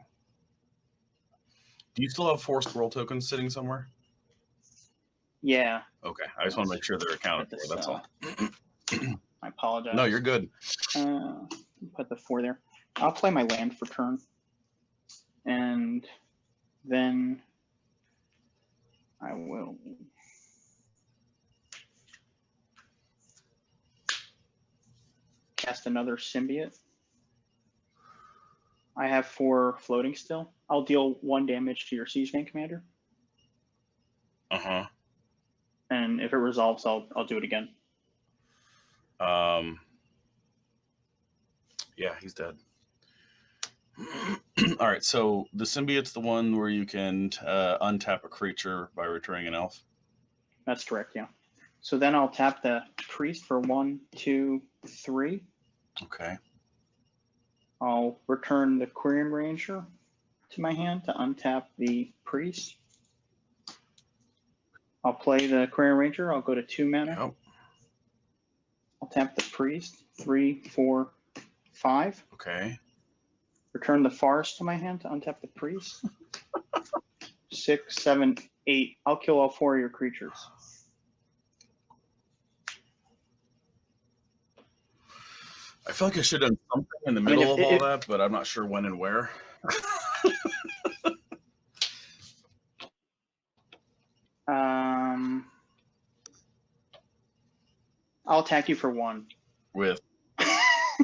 Do you still have 4 squirrel tokens sitting somewhere? Yeah. Okay. I just want to make sure they're accounted for. This, That's all. I apologize. No, you're good. Put the 4 there. I'll play my land for turn. And then I will. Cast another symbiote. I have 4 floating still. I'll deal 1 damage to your Siege Gang commander. Uh-huh. And if it resolves, I'll do it again. Yeah, he's dead. All right, so the symbiote's the one where you can untap a creature by returning an elf. That's correct, yeah. So then I'll tap the priest for 1, 2, 3. Okay. I'll return the Quirion Ranger to my hand to untap the priest. I'll play the Quirion Ranger. I'll go to 2 mana. Yep. I'll tap the priest. 3, 4, 5. Okay. Return the forest to my hand to untap the priest. 6, 7, 8. I'll kill all 4 of your creatures. I feel like I should have done something in the middle of all that, but I'm not sure when and where. I'll attack you for 1. With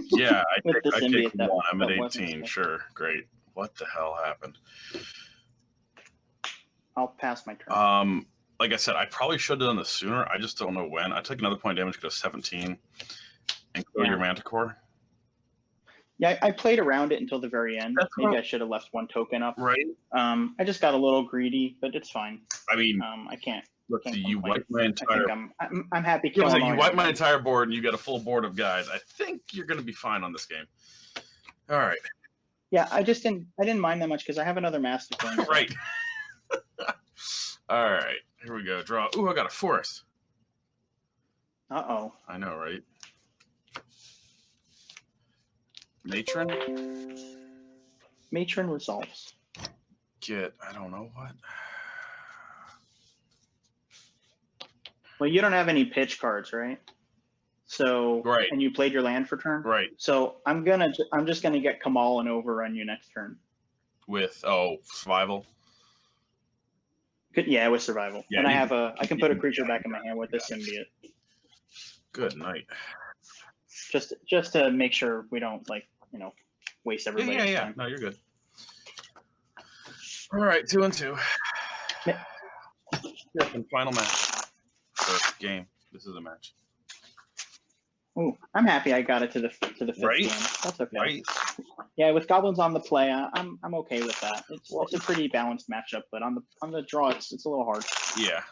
yeah, I take 1. I'm at 18. Sure, great. What the hell happened? I'll pass my turn. Like I said, I probably should have done this sooner. I just don't know when. I took another point of damage, go to 17, and kill your Manticore. Yeah, I played around it until the very end. Maybe I should have left 1 token up. Right. I just got a little greedy, but it's fine. I mean, I can't. Let's see. You complain. wiped my entire. I'm happy. Killing you wiped my entire board, and you got a full board of guys. I think you're going to be fine on this game. All right. Yeah, I didn't mind that much because I have another Master Plan. Right. All right. Here we go. Draw. Ooh, I got a forest. Uh-oh. I know, right? Matron? Matron resolves. I don't know what. Well, you don't have any pitch cards, right? So, right. And you played your land for turn? Right. So I'm just gonna get Kamal and overrun you next turn. With, survival? Yeah, with survival. Yeah, and I can put a creature back in my hand with the symbiote. Good night. Just to make sure we don't waste everybody's time. No, you're good. All right, 2 and 2. Yeah. And final match. Or game. This is a match. Ooh, I'm happy I got it to the 5th game. That's okay. Right. Yeah, with Goblins on the play, I'm okay with that. It's a pretty balanced matchup, but on the draw, it's a little hard. Yeah.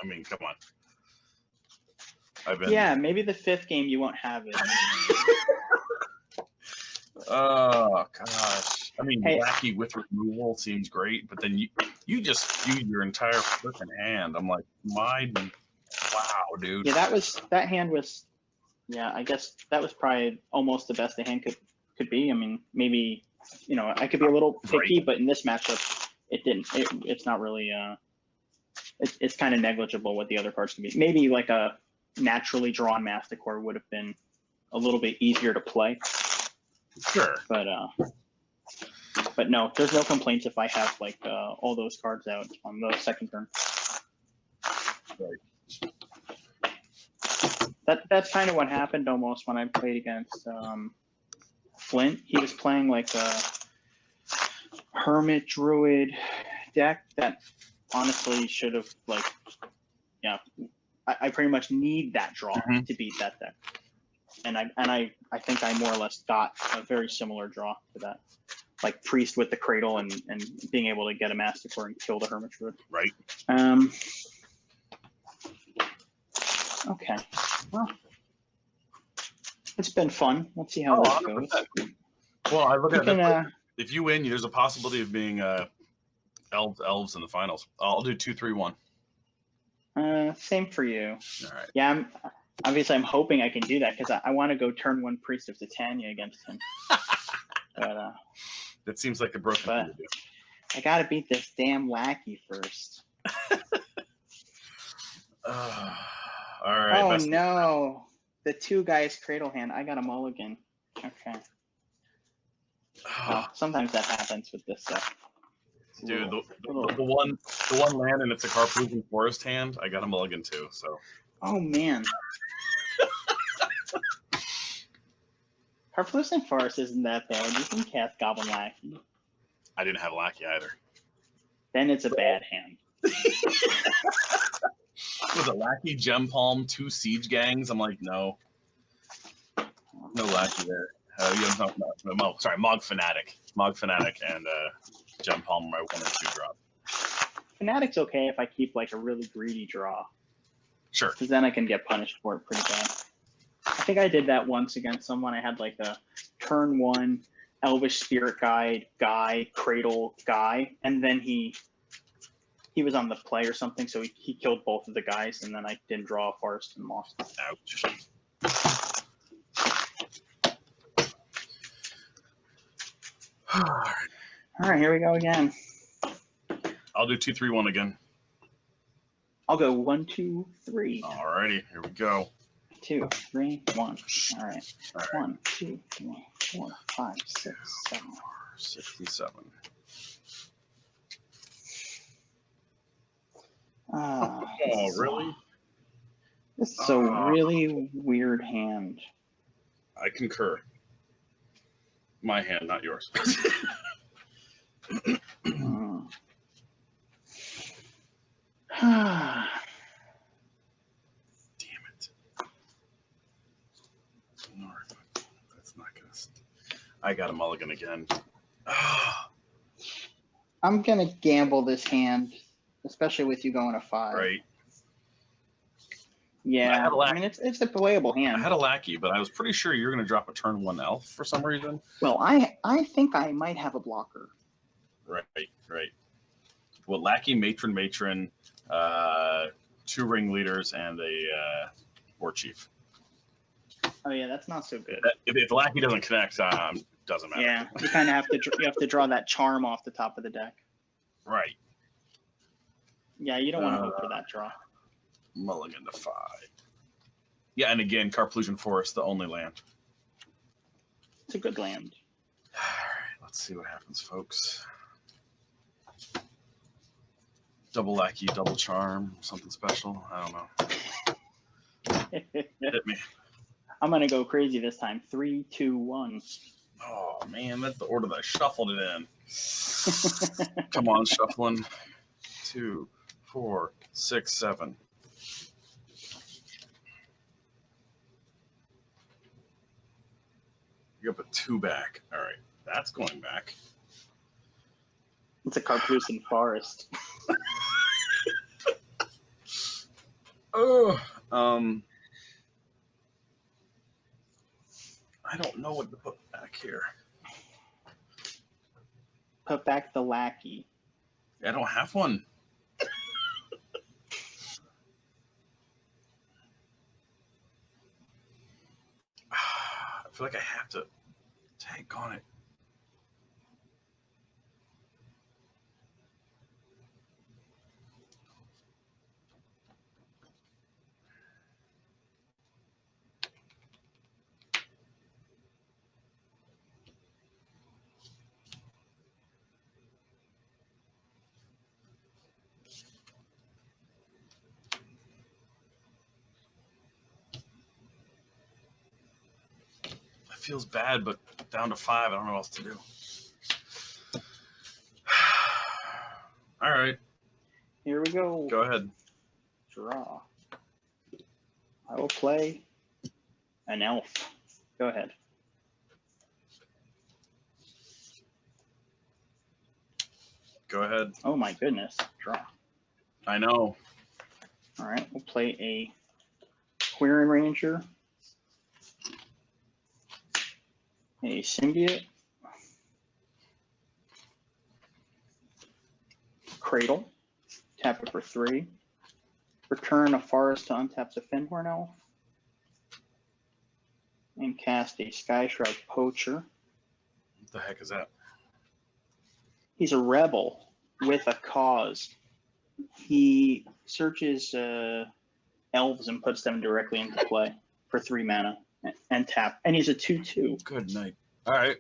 I mean, come on. Yeah, maybe the 5th game you won't have it. Oh gosh. I mean, wacky with removal seems great, but then you just skewed your entire freaking hand. I'm like, wow, dude. Yeah, that hand was. Yeah, I guess that was probably almost the best the hand could be. I mean, maybe I could be a little picky, but in this matchup, it didn't. It's not really. It's kind of negligible what the other cards can be. Maybe like a naturally drawn Masticore would have been a little bit easier to play. Sure. But no, there's no complaints if I have all those cards out on the second turn. Right. That's kind of what happened almost when I played against Flint. He was playing like a Hermit Druid deck that honestly should have I pretty much need that draw to beat that deck. And I think I more or less got a very similar draw to that. Like Priest with the Cradle and being able to get a Masticore and kill the Hermit Druid. Right. Okay. Well, it's been fun. Let's see how that goes. Well, I look at it. If you win, there's a possibility of being elves in the finals. I'll do 2-3-1. Same for you. All right. Yeah, I'm hoping I can do that because I want to go turn 1 Priest of Titania against him. But that seems like the broken thing to do. I gotta beat this damn lackey first. All right. Oh no, the 2 guys Cradle hand. I got a mulligan. Okay. Well, sometimes that happens with this stuff. Dude, the one land and it's a Carplusion Forest hand. I got a mulligan too. So. Oh man. Carplusion Forest isn't that bad. You can cast Goblin Lackey. I didn't have Lackey either. Then it's a bad hand. Was it Lackey, Gem Palm, 2 Siege Gangs? I'm like, no. No Lackey there. Sorry, Mog Fanatic. Mog Fanatic and Gem Palm are my 1 or 2 drop. Fanatic's okay if I keep like a really greedy draw. Sure. Because then I can get punished for it pretty bad. I think I did that once against someone. I had like a turn 1 Elvish Spirit Guide guy, Cradle guy, and then he was on the play or something, so he killed both of the guys, and then I didn't draw a forest and lost. Ouch. All right, here we go again. I'll do 2, 3, 1 again. I'll go 1, 2, 3. Alrighty, here we go. 2, 3, 1. All right. 1, 2, 3, 4, 5, 6, 7. 67. Oh, really? This is a really weird hand. I concur. My hand, not yours. Damn it. That's not gonna. I got a mulligan again. I'm gonna gamble this hand, especially with you going to 5. Right. Yeah, I mean it's a playable hand. I had a Lackey, but I was pretty sure you were going to drop a turn 1 Elf for some reason. Well, I think I might have a blocker. Right. Well, Lackey, Matron, 2 ringleaders, and a War Chief. Oh yeah, that's not so good. If Lackey doesn't connect, doesn't matter. Yeah, you kind of have to draw that charm off the top of the deck. Right. Yeah, you don't want to hope for that draw. Mulligan to 5. Yeah, and again, Carplusion Forest, the only land. It's a good land. All right, let's see what happens, folks. Double Lackey, double Charm, something special. I don't know. Hit me. I'm gonna go crazy this time. 3, 2, 1. Oh man, that's the order that I shuffled it in. Come on, shuffling. 2, 4, 6, 7. You got a 2 back. All right, that's going back. It's a Carplusion Forest. Oh, I don't know what to put back here. Put back the Lackey. I don't have one. I feel like I have to take on it. Feels bad, but down to 5. I don't know what else to do. All right. Here we go. Go ahead. Draw. I will play an elf. Go ahead. Go ahead. Oh my goodness. Draw. I know. All right. We'll play a Query Ranger. A Symbiote. Cradle. Tap it for 3. Return a forest to untap the Findhorn Elf. And cast a Sky Shroud Poacher. What the heck is that? He's a rebel with a cause. He searches elves and puts them directly into play for 3 mana and tap. And he's a 2/2. Good night. All right.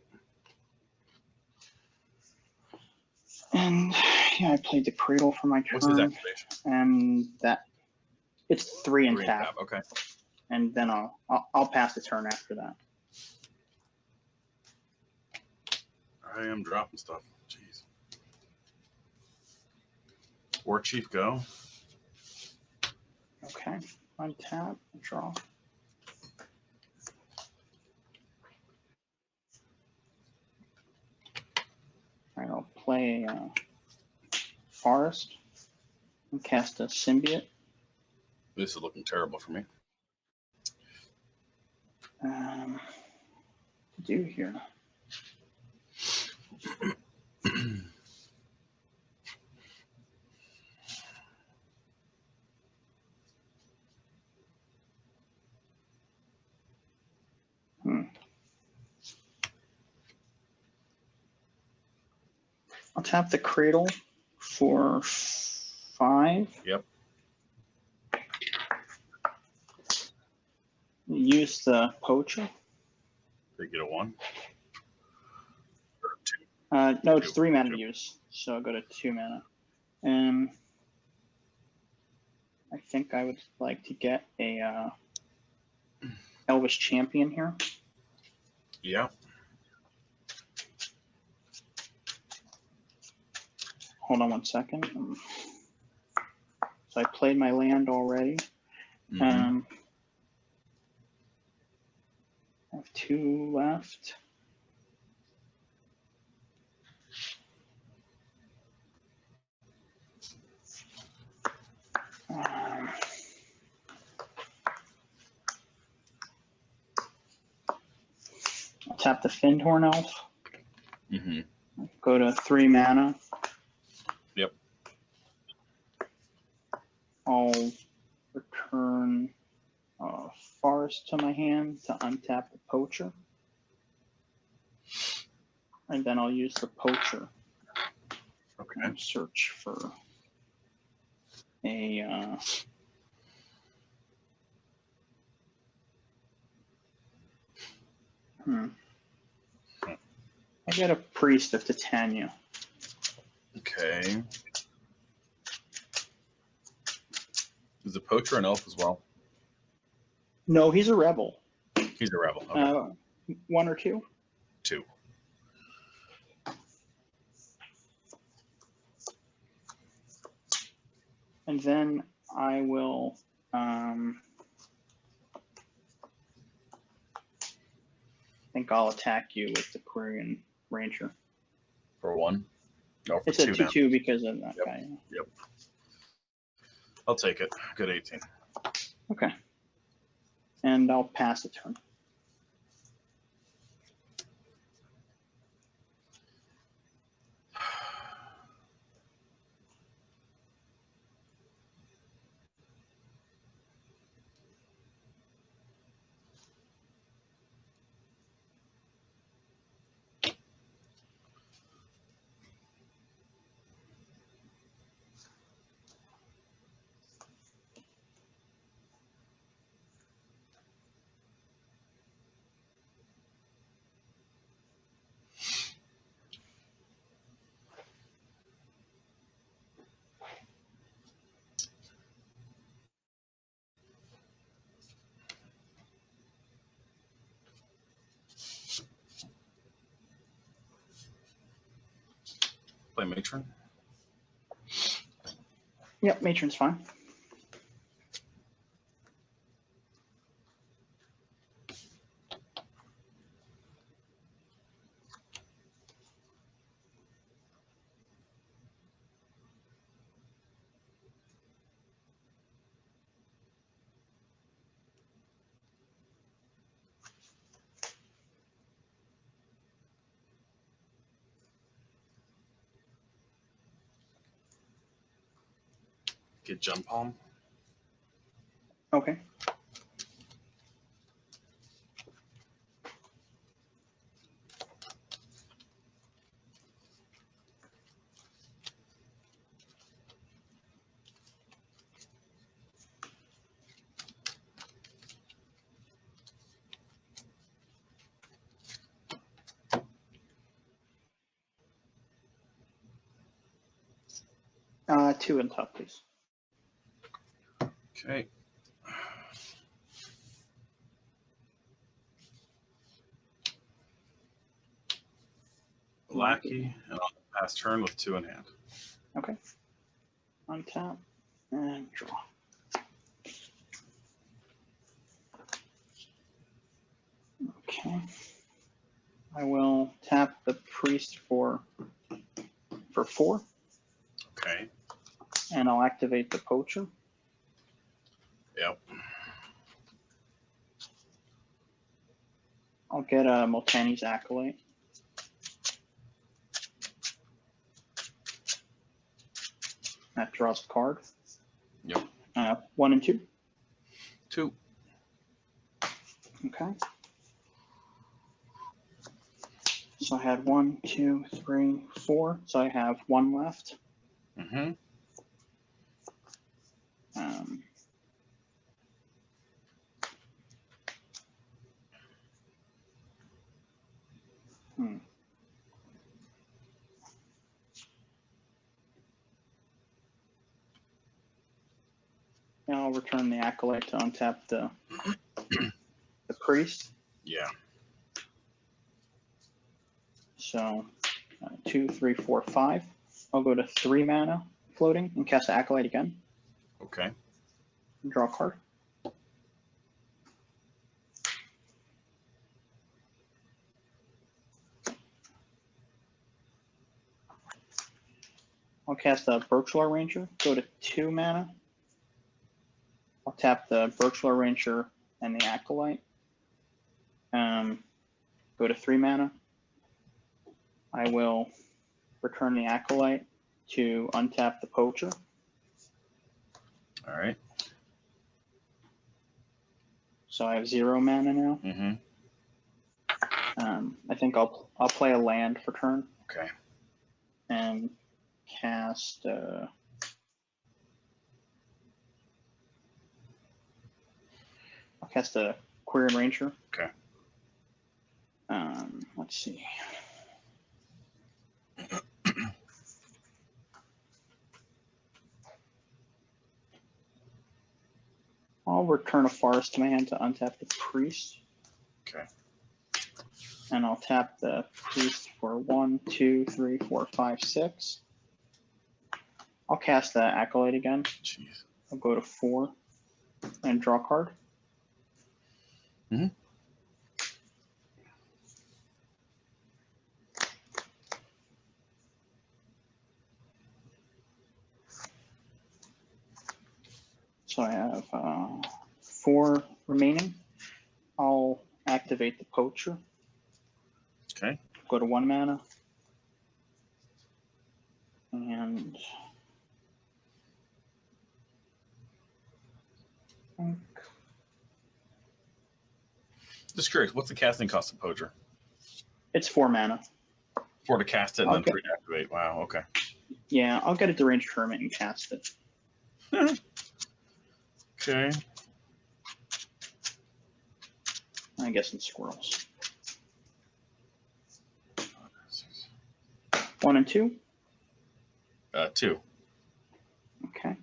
And yeah, I played the Cradle for my What's his turn, activation? and that it's 3 and 3 and tap, tap. Okay. and then I'll pass the turn after that. I am dropping stuff. Jeez. War Chief, go. Okay, untap, draw. All right, I'll play Forest and cast a Symbiote. This is looking terrible for me. To do here. I'll tap the Cradle for 5. Yep. Use the Poacher. They get a 1. Or 2. No, it's 3 mana to Two. use, so I'll go to 2 mana. And I think I would like to get a Elvis Champion here. Yeah. Hold on 1 second. So I played my land already. Mm-hmm. I have 2 left. I'll tap the Findhorn Elf. Mm-hmm. Go to 3 mana. Yep. I'll return Forest to my hand to untap the Poacher. And then I'll use the Poacher Okay. and search for a I get a Priest of Titania. Okay. Is the Poacher an elf as well? No, he's a rebel. He's a rebel. Okay. 1 or 2. 2. And then I will I think I'll attack you with the Quarian Ranger. For 1? No, for It's a 2 now. 2/2 because of that Yep. guy. Yep. I'll take it. Good 18. Okay. And I'll pass the turn. Play Matron. Yep, Matron's fine. Get Jump Palm. Okay. 2 and top, please. Okay. Lackey, and I'll pass turn with 2 in hand. Okay. Untap and draw. Okay. I will tap the priest for 4. Okay. And I'll activate the poacher. Yep. I'll get a Multani's Acolyte. That draws a card. Yep. 1 and 2. 2. Okay. So I had 1, 2, 3, 4. So I have 1 left. Mm-hmm. Now I'll return the Acolyte to untap the priest. Yeah. So 2, 3, 4, 5. I'll go to 3 mana floating and cast the Acolyte again. Okay. Draw a card. I'll cast the Birchlar Ranger, go to 2 mana. I'll tap the Birchlar Ranger and the Acolyte. Go to 3 mana. I will return the Acolyte to untap the Poacher. All right. So I have 0 mana now. Mm-hmm. I think I'll play a land for turn. Okay. And cast I'll cast a Quirion Ranger. Okay. Let's see. I'll return a Forest to my hand to untap the Priest. Okay. And I'll tap the Priest for 1, 2, 3, 4, 5, 6. I'll cast the Acolyte again. Jeez. I'll go to 4 and draw a card. Mm-hmm. So I have 4 remaining. I'll activate the Poacher. Okay. Go to 1 mana. And Just curious, what's the casting cost of Poacher? it's 4 mana. 4 to cast it and then Okay. 3 to activate. Wow. Okay. Yeah, I'll get a deranged hermit and cast it. Okay. I guess in squirrels. 1 and 2. 2. Okay.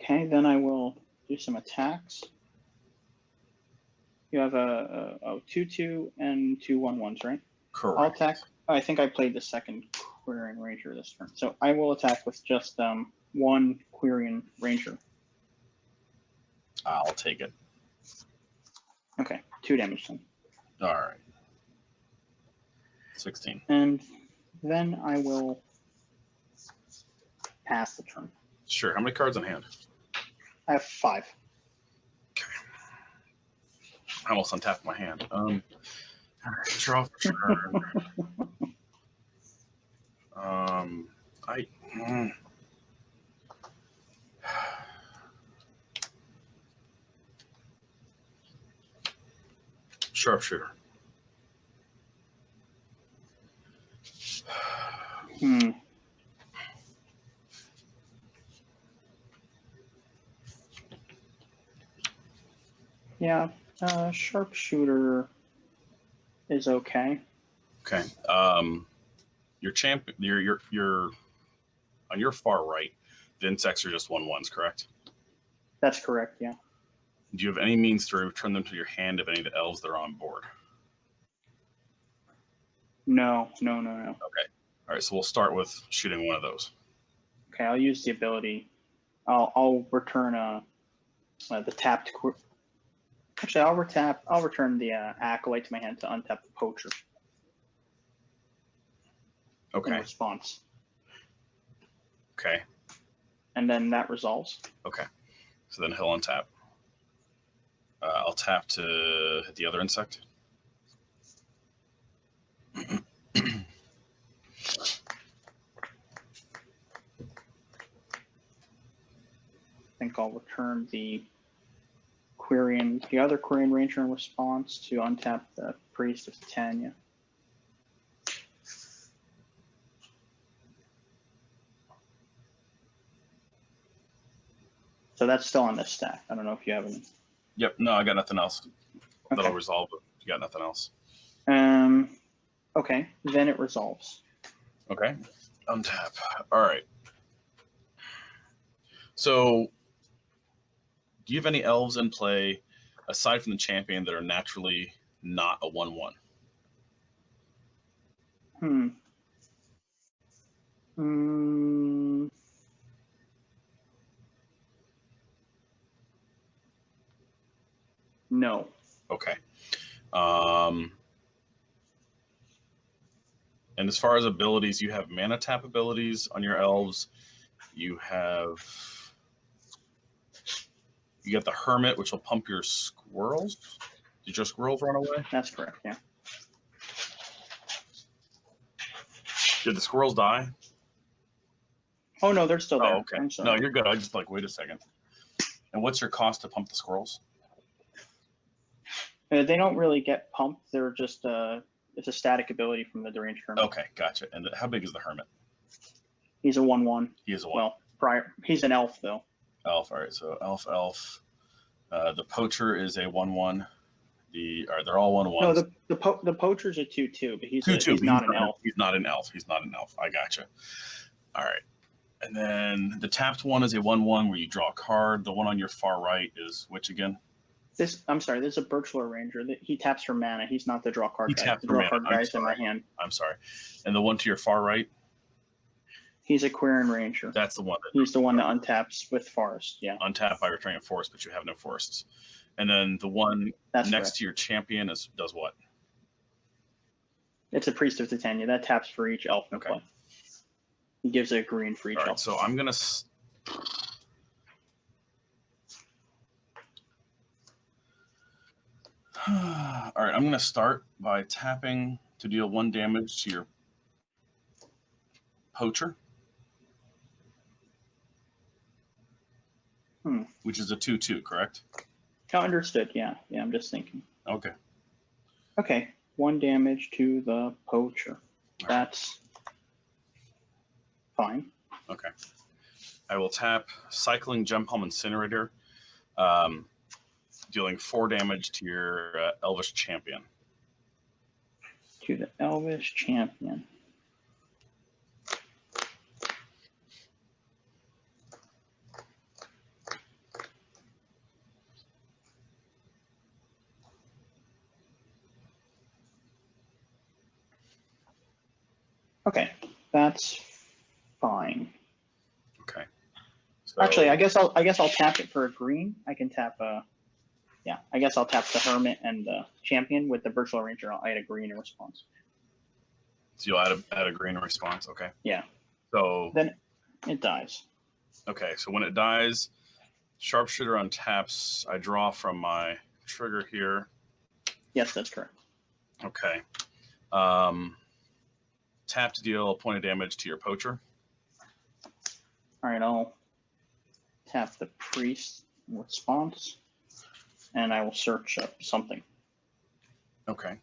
Okay, then I will do some attacks. You have a 2/2 and 2 1/1s, right? Correct. I'll attack. I think I played the second Quirion Ranger this turn, so I will attack with just 1 Quirion Ranger. I'll take it. Okay, 2 damage then. All right. 16. And then I will pass the turn. Sure. How many cards in hand? I have 5. Okay. I almost untapped my hand. All right, draw for turn. Sharpshooter. Yeah, sharpshooter is okay. Okay. Your champ, your on your far right, the insects are just 1/1s, correct? That's correct, yeah. Do you have any means to return them to your hand of any of the elves that are on board? No. Okay. All right. So we'll start with shooting one of those. Okay, I'll use the ability. I'll return the tapped. Actually, I'll return the acolyte to my hand to untap the poacher. Okay. In response. Okay. And then that resolves. Okay. So then he'll untap. I'll tap to hit the other insect. I think I'll return the other Quarian Ranger in response to untap the Priest of Titania. So that's still on this stack. I don't know if you have any. Yep. No, I got nothing else. Okay. That'll resolve it. You got nothing else. Okay. Then it resolves. Okay. Untap. All right. So, do you have any elves in play aside from the champion that are naturally not a 1/1? No. Okay. And as far as abilities, you have mana tap abilities on your elves. You got the Hermit, which will pump your squirrels. Did your squirrels run away? That's correct, yeah. Did the squirrels die? Oh, no, they're still there. Oh, okay. I'm sorry. No, you're good. I just wait a second. And what's your cost to pump the squirrels? They don't really get pumped. They're just it's a static ability from the deranged hermit. Okay, gotcha. And how big is the hermit? He's a 1/1. He is a 1. Well, he's an elf though. Elf. All right. So elf. The poacher is a 1/1. They're all 1/1s. No, the poacher's a 2/2, but he's 2/2. He's not an elf. He's not an elf. I gotcha. All right. And then the tapped one is a 1/1 where you draw a card. The one on your far right is which again? I'm sorry. This is a Birchler Ranger. He taps for mana. He's not the draw card guy. The draw draw card guy's in my hand. I'm sorry. And the one to your far right? He's a Quarian Ranger. That's the one. He's the one that untaps with Forest. Yeah. Untap by returning a forest, but you have no forests. And then the one next to your champion does what? It's a Priest of Titania. That taps for each elf in play. He gives it a green for each elf. So I'm gonna. All right, I'm gonna start by tapping to deal 1 damage to your poacher, which is a 2/2, correct? Understood. Yeah. I'm just thinking. Okay. Okay. 1 damage to the poacher. That's fine. Okay. I will tap Cycling Gem Palm Incinerator, dealing 4 damage to your Elvish champion. To the Elvish champion. Okay, that's fine. Okay. So, actually, I guess I'll tap it for a green. I can tap I guess I'll tap the Hermit and the champion with the Virtual Ranger. I'll add a green in response. So you'll add a green in response. Okay. Yeah. So then it dies. Okay, so when it dies, Sharpshooter untaps. I draw from my trigger here. Yes, that's correct. Okay. Tap to deal a point of damage to your poacher. All right, I'll tap the priest in response, and I will search up something. Okay.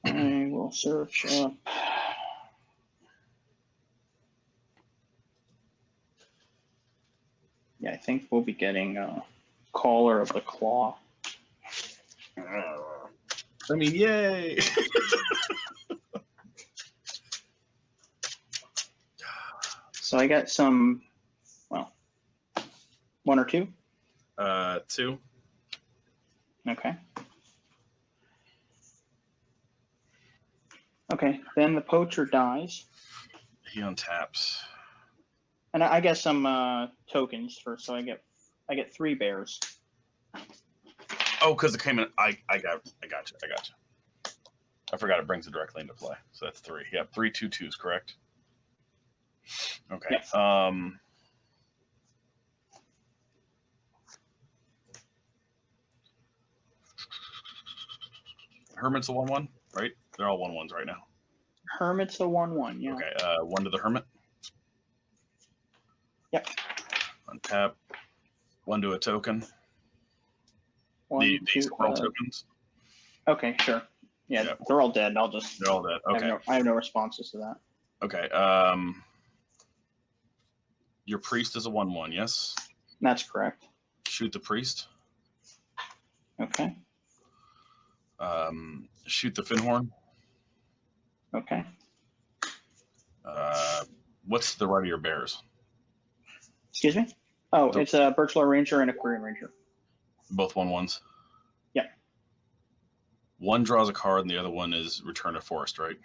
I will search up. Yeah, I think we'll be getting Caller of the Claw. I mean, yay! So I got some, well, 1 or 2? 2. Okay. Okay, then the poacher dies. He untaps. And I get some tokens first, so I get 3 bears. Oh, because it came in. I got you. I forgot it brings it directly into play. So that's 3. Yeah, 3 2/2s, correct? Okay. Yep. Hermit's a 1/1, right? They're all 1/1s right now. Hermit's a 1/1, yeah. Okay. 1 to the Hermit. Yep. Untap. 1 to a token. 1, The 2. squirrel tokens. Okay, sure. Yeah, Yep. they're all dead. I'll just. They're all dead. Okay. I have no responses to that. Okay. Your priest is a 1/1, yes? That's correct. Shoot the priest. Okay. Shoot the Finhorn. Okay. What's the right of your bears? Excuse me? Oh, it's a Birchlar Ranger and a Korean Ranger. Both 1/1s? Yeah. One draws a card and the other one is Return to Forest, right?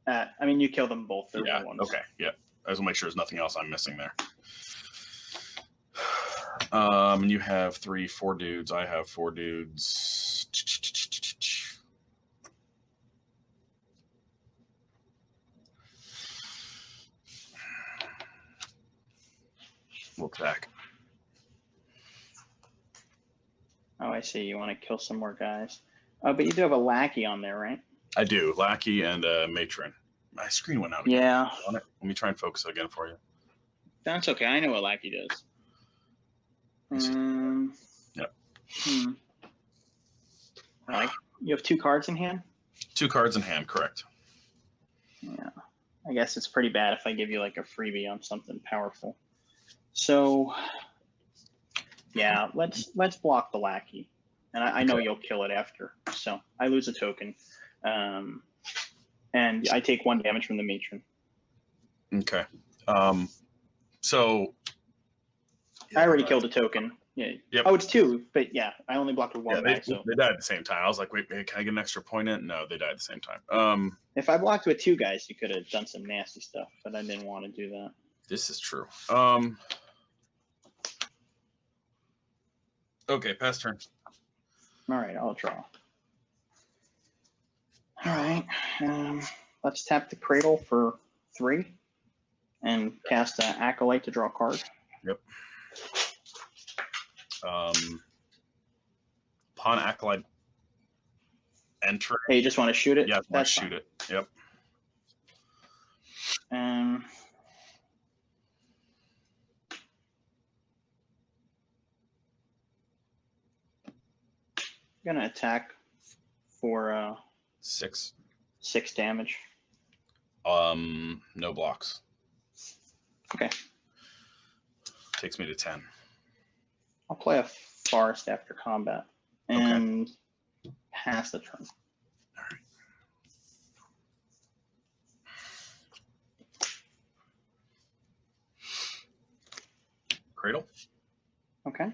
I mean, you kill them both. They're Yeah. 1/1s. Okay. Yeah. I just want to make sure there's nothing else I'm missing there. And you have 4 dudes. I have 4 dudes. We'll attack. Oh, I see. You want to kill some more guys. But you do have a lackey on there, right? I do. Lackey and matron. My screen went out again. Yeah. Let me try and focus again for you. That's okay. I know what lackey does. Yep. Like, you have 2 cards in hand? 2 cards in hand, correct. Yeah. I guess it's pretty bad if I give you like a freebie on something powerful. So, yeah, let's block the lackey. And I know you'll kill it after. So I lose a token. And I take 1 damage from the matron. Okay. So I already killed a token. Yeah. Yep. Oh, it's 2, but yeah, I only blocked with 1 Yeah, back. So they died at the same time. I was like, wait, can I get an extra point in? No, they died at the same time. if I blocked with 2 guys, you could have done some nasty stuff, but I didn't want to do that. This is true. Okay, pass turn. All right, I'll draw. All right, let's tap the Cradle for 3 and cast an Acolyte to draw a card. Yep. Pawn Acolyte enter. Hey, you just want to shoot it? Yeah, That's shoot it. Yep. Gonna attack for 6. 6 damage. No blocks. Okay. Takes me to 10. I'll play a Forest after combat and pass the turn. All right. Cradle. Okay.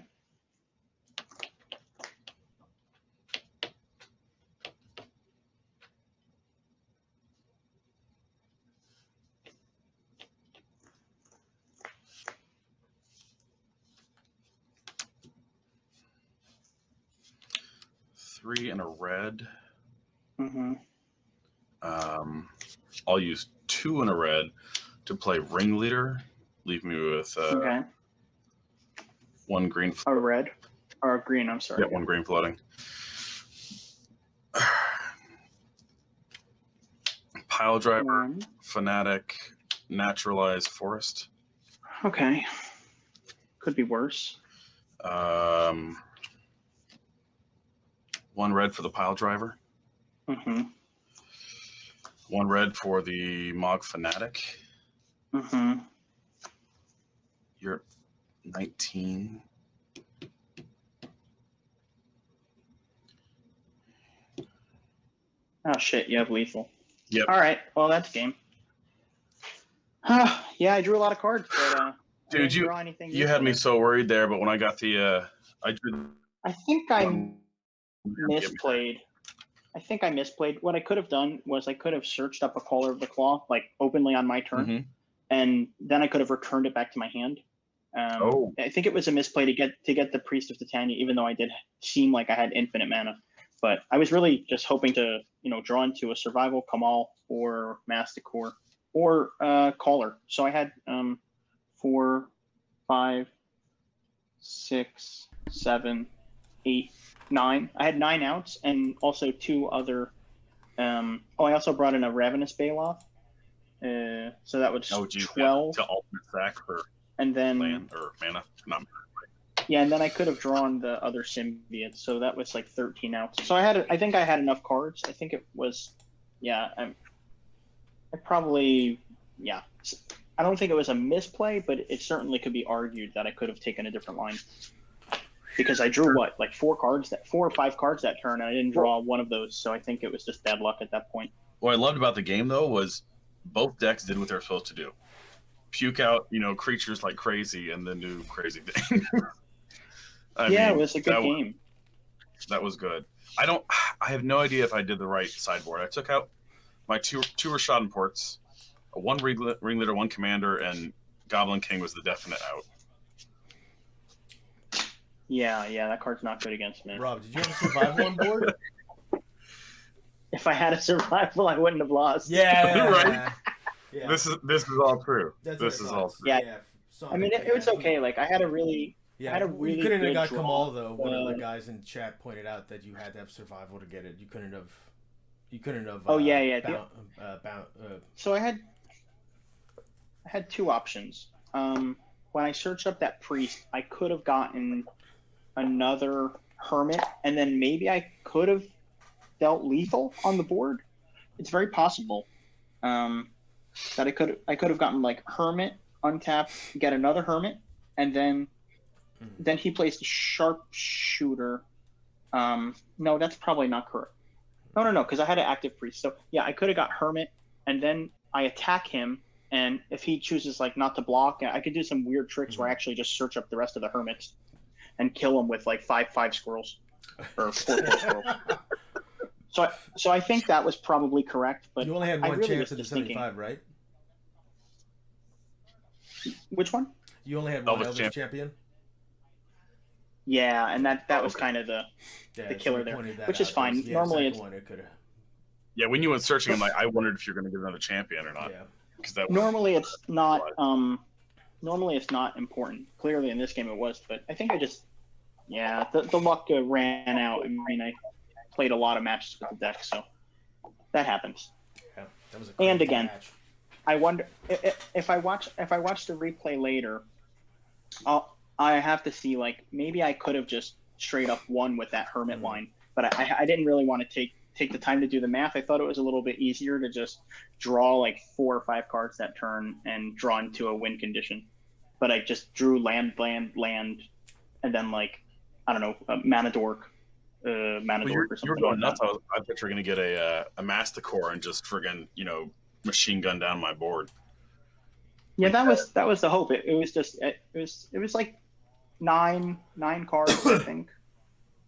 Three and a red. Mm-hmm. I'll use 2 and a red to play Ringleader. Leave me with 1 green. A red or a green. I'm sorry. Yeah, 1 green floating. Pile Driver, Fanatic, Naturalized Forest. Okay. Could be worse. 1 red for the Pile Driver. Mm-hmm. 1 red for the Mog Fanatic. Mm-hmm. You're at 19. Oh shit, you have lethal. Yep. All right, well that's game. Yeah, I drew a lot of cards, but I Dude, didn't draw anything. you had me useful. so worried there, but when I got the I drew. I think I misplayed. I think I misplayed. What I could have done was I could have searched up a Caller of the Claw like openly on my turn, and then I could have returned it back to my hand. I think it was a misplay to get the Priest of Titania, even though I did seem like I had infinite mana. But I was really just hoping to, draw into a Survival, Kamal, or Masticore, or Caller. So I had 4, 5, 6, 7, 8, 9. I had 9 outs, and also 2 other. I also brought in a Ravenous Baloth. So that was 12. To ultimate sack for and then land or mana. Not mana. Yeah, and then I could have drawn the other symbiotes, so that was like 13 outs. So I think I had enough cards. I think it was, I probably, I don't think it was a misplay, but it certainly could be argued that I could have taken a different line. Because I drew like 4 or 5 cards that turn, and I didn't draw one of those, so I think it was just bad luck at that point. What I loved about the game though was both decks did what they were supposed to do. Puke out, creatures like crazy, and then do crazy things. It was a good game. That was good. I have no idea if I did the right sideboard. I took out my two Rashad ports, one ringleader, one commander, and Goblin King was the definite out. Yeah, that card's not good against me. Rob, did you have a survival on board? If I had a survival, I wouldn't have lost. Yeah, right. Yeah. This is all true. This is all true. Yeah. I mean, it was okay. Like I had a really. Yeah, I had a really you couldn't good have got draw. Kamal though. One of the guys in chat pointed out that you had to have survival to get it. You couldn't have. Oh yeah. So I had 2 options. When I searched up that priest, I could have gotten another hermit, and then maybe I could have dealt lethal on the board. It's very possible that I could have gotten like hermit, untap, get another hermit, and then he plays the sharpshooter. No, that's probably not correct. No, because I had an active priest. So yeah, I could have got hermit, and then I attack him, and if he chooses like not to block, I could do some weird tricks where I actually just search up the rest of the hermits and kill him with like 5/5 squirrels or 4/4 squirrels. So I think that was probably correct, but you only had one chance at the 75, thinking, right? Which one? You only had one Elvis champion. Yeah, and that was kind of the killer there, which is fine. Normally it's when you went searching, I'm like, I wondered if you're going to get another champion or not. Yeah. Normally it's not. Normally it's not important. Clearly in this game it was, but I think I just, the luck ran out. I mean, I played a lot of matches with the deck, so that happens. Yeah, that was a crazy and again, match. I wonder if I watch the replay later, I have to see like maybe I could have just straight up won with that hermit line, but I didn't really want to take the time to do the math. I thought it was a little bit easier to just draw like 4 or 5 cards that turn and draw into a win condition. But I just drew land, and then like I don't know, mana dork, or something. You're going like nuts. I thought you were going to get a Masticore and just friggin' machine gun down my board. Yeah, that was the hope. It was like nine cards I think.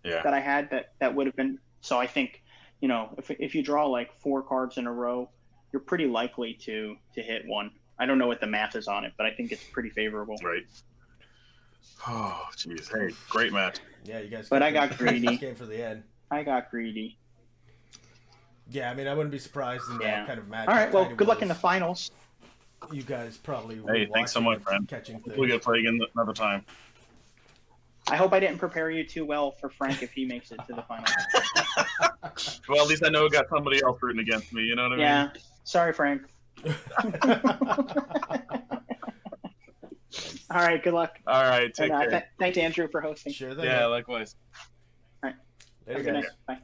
Yeah. That I had that would have been. So I think if you draw like 4 cards in a row, you're pretty likely to hit one. I don't know what the math is on it, but I think it's pretty favorable. Right. Oh, jeez. Hey, great match. Yeah, you guys. But I got greedy. Game for the end. I got greedy. Yeah, I mean, I wouldn't be surprised in that kind of match. All right, well, good luck in the finals. You guys probably. Hey, thanks so much, man. We'll get play again another time. I hope I didn't prepare you too well for Frank if he makes it to the finals. Well, at least I know I got somebody else rooting against me. You know what I mean? Yeah. Sorry, Frank. All right. Good luck. All right. Take care. Thanks, Andrew, for hosting. Sure thing. Yeah, likewise. All right. Later, Good guys. night. Bye.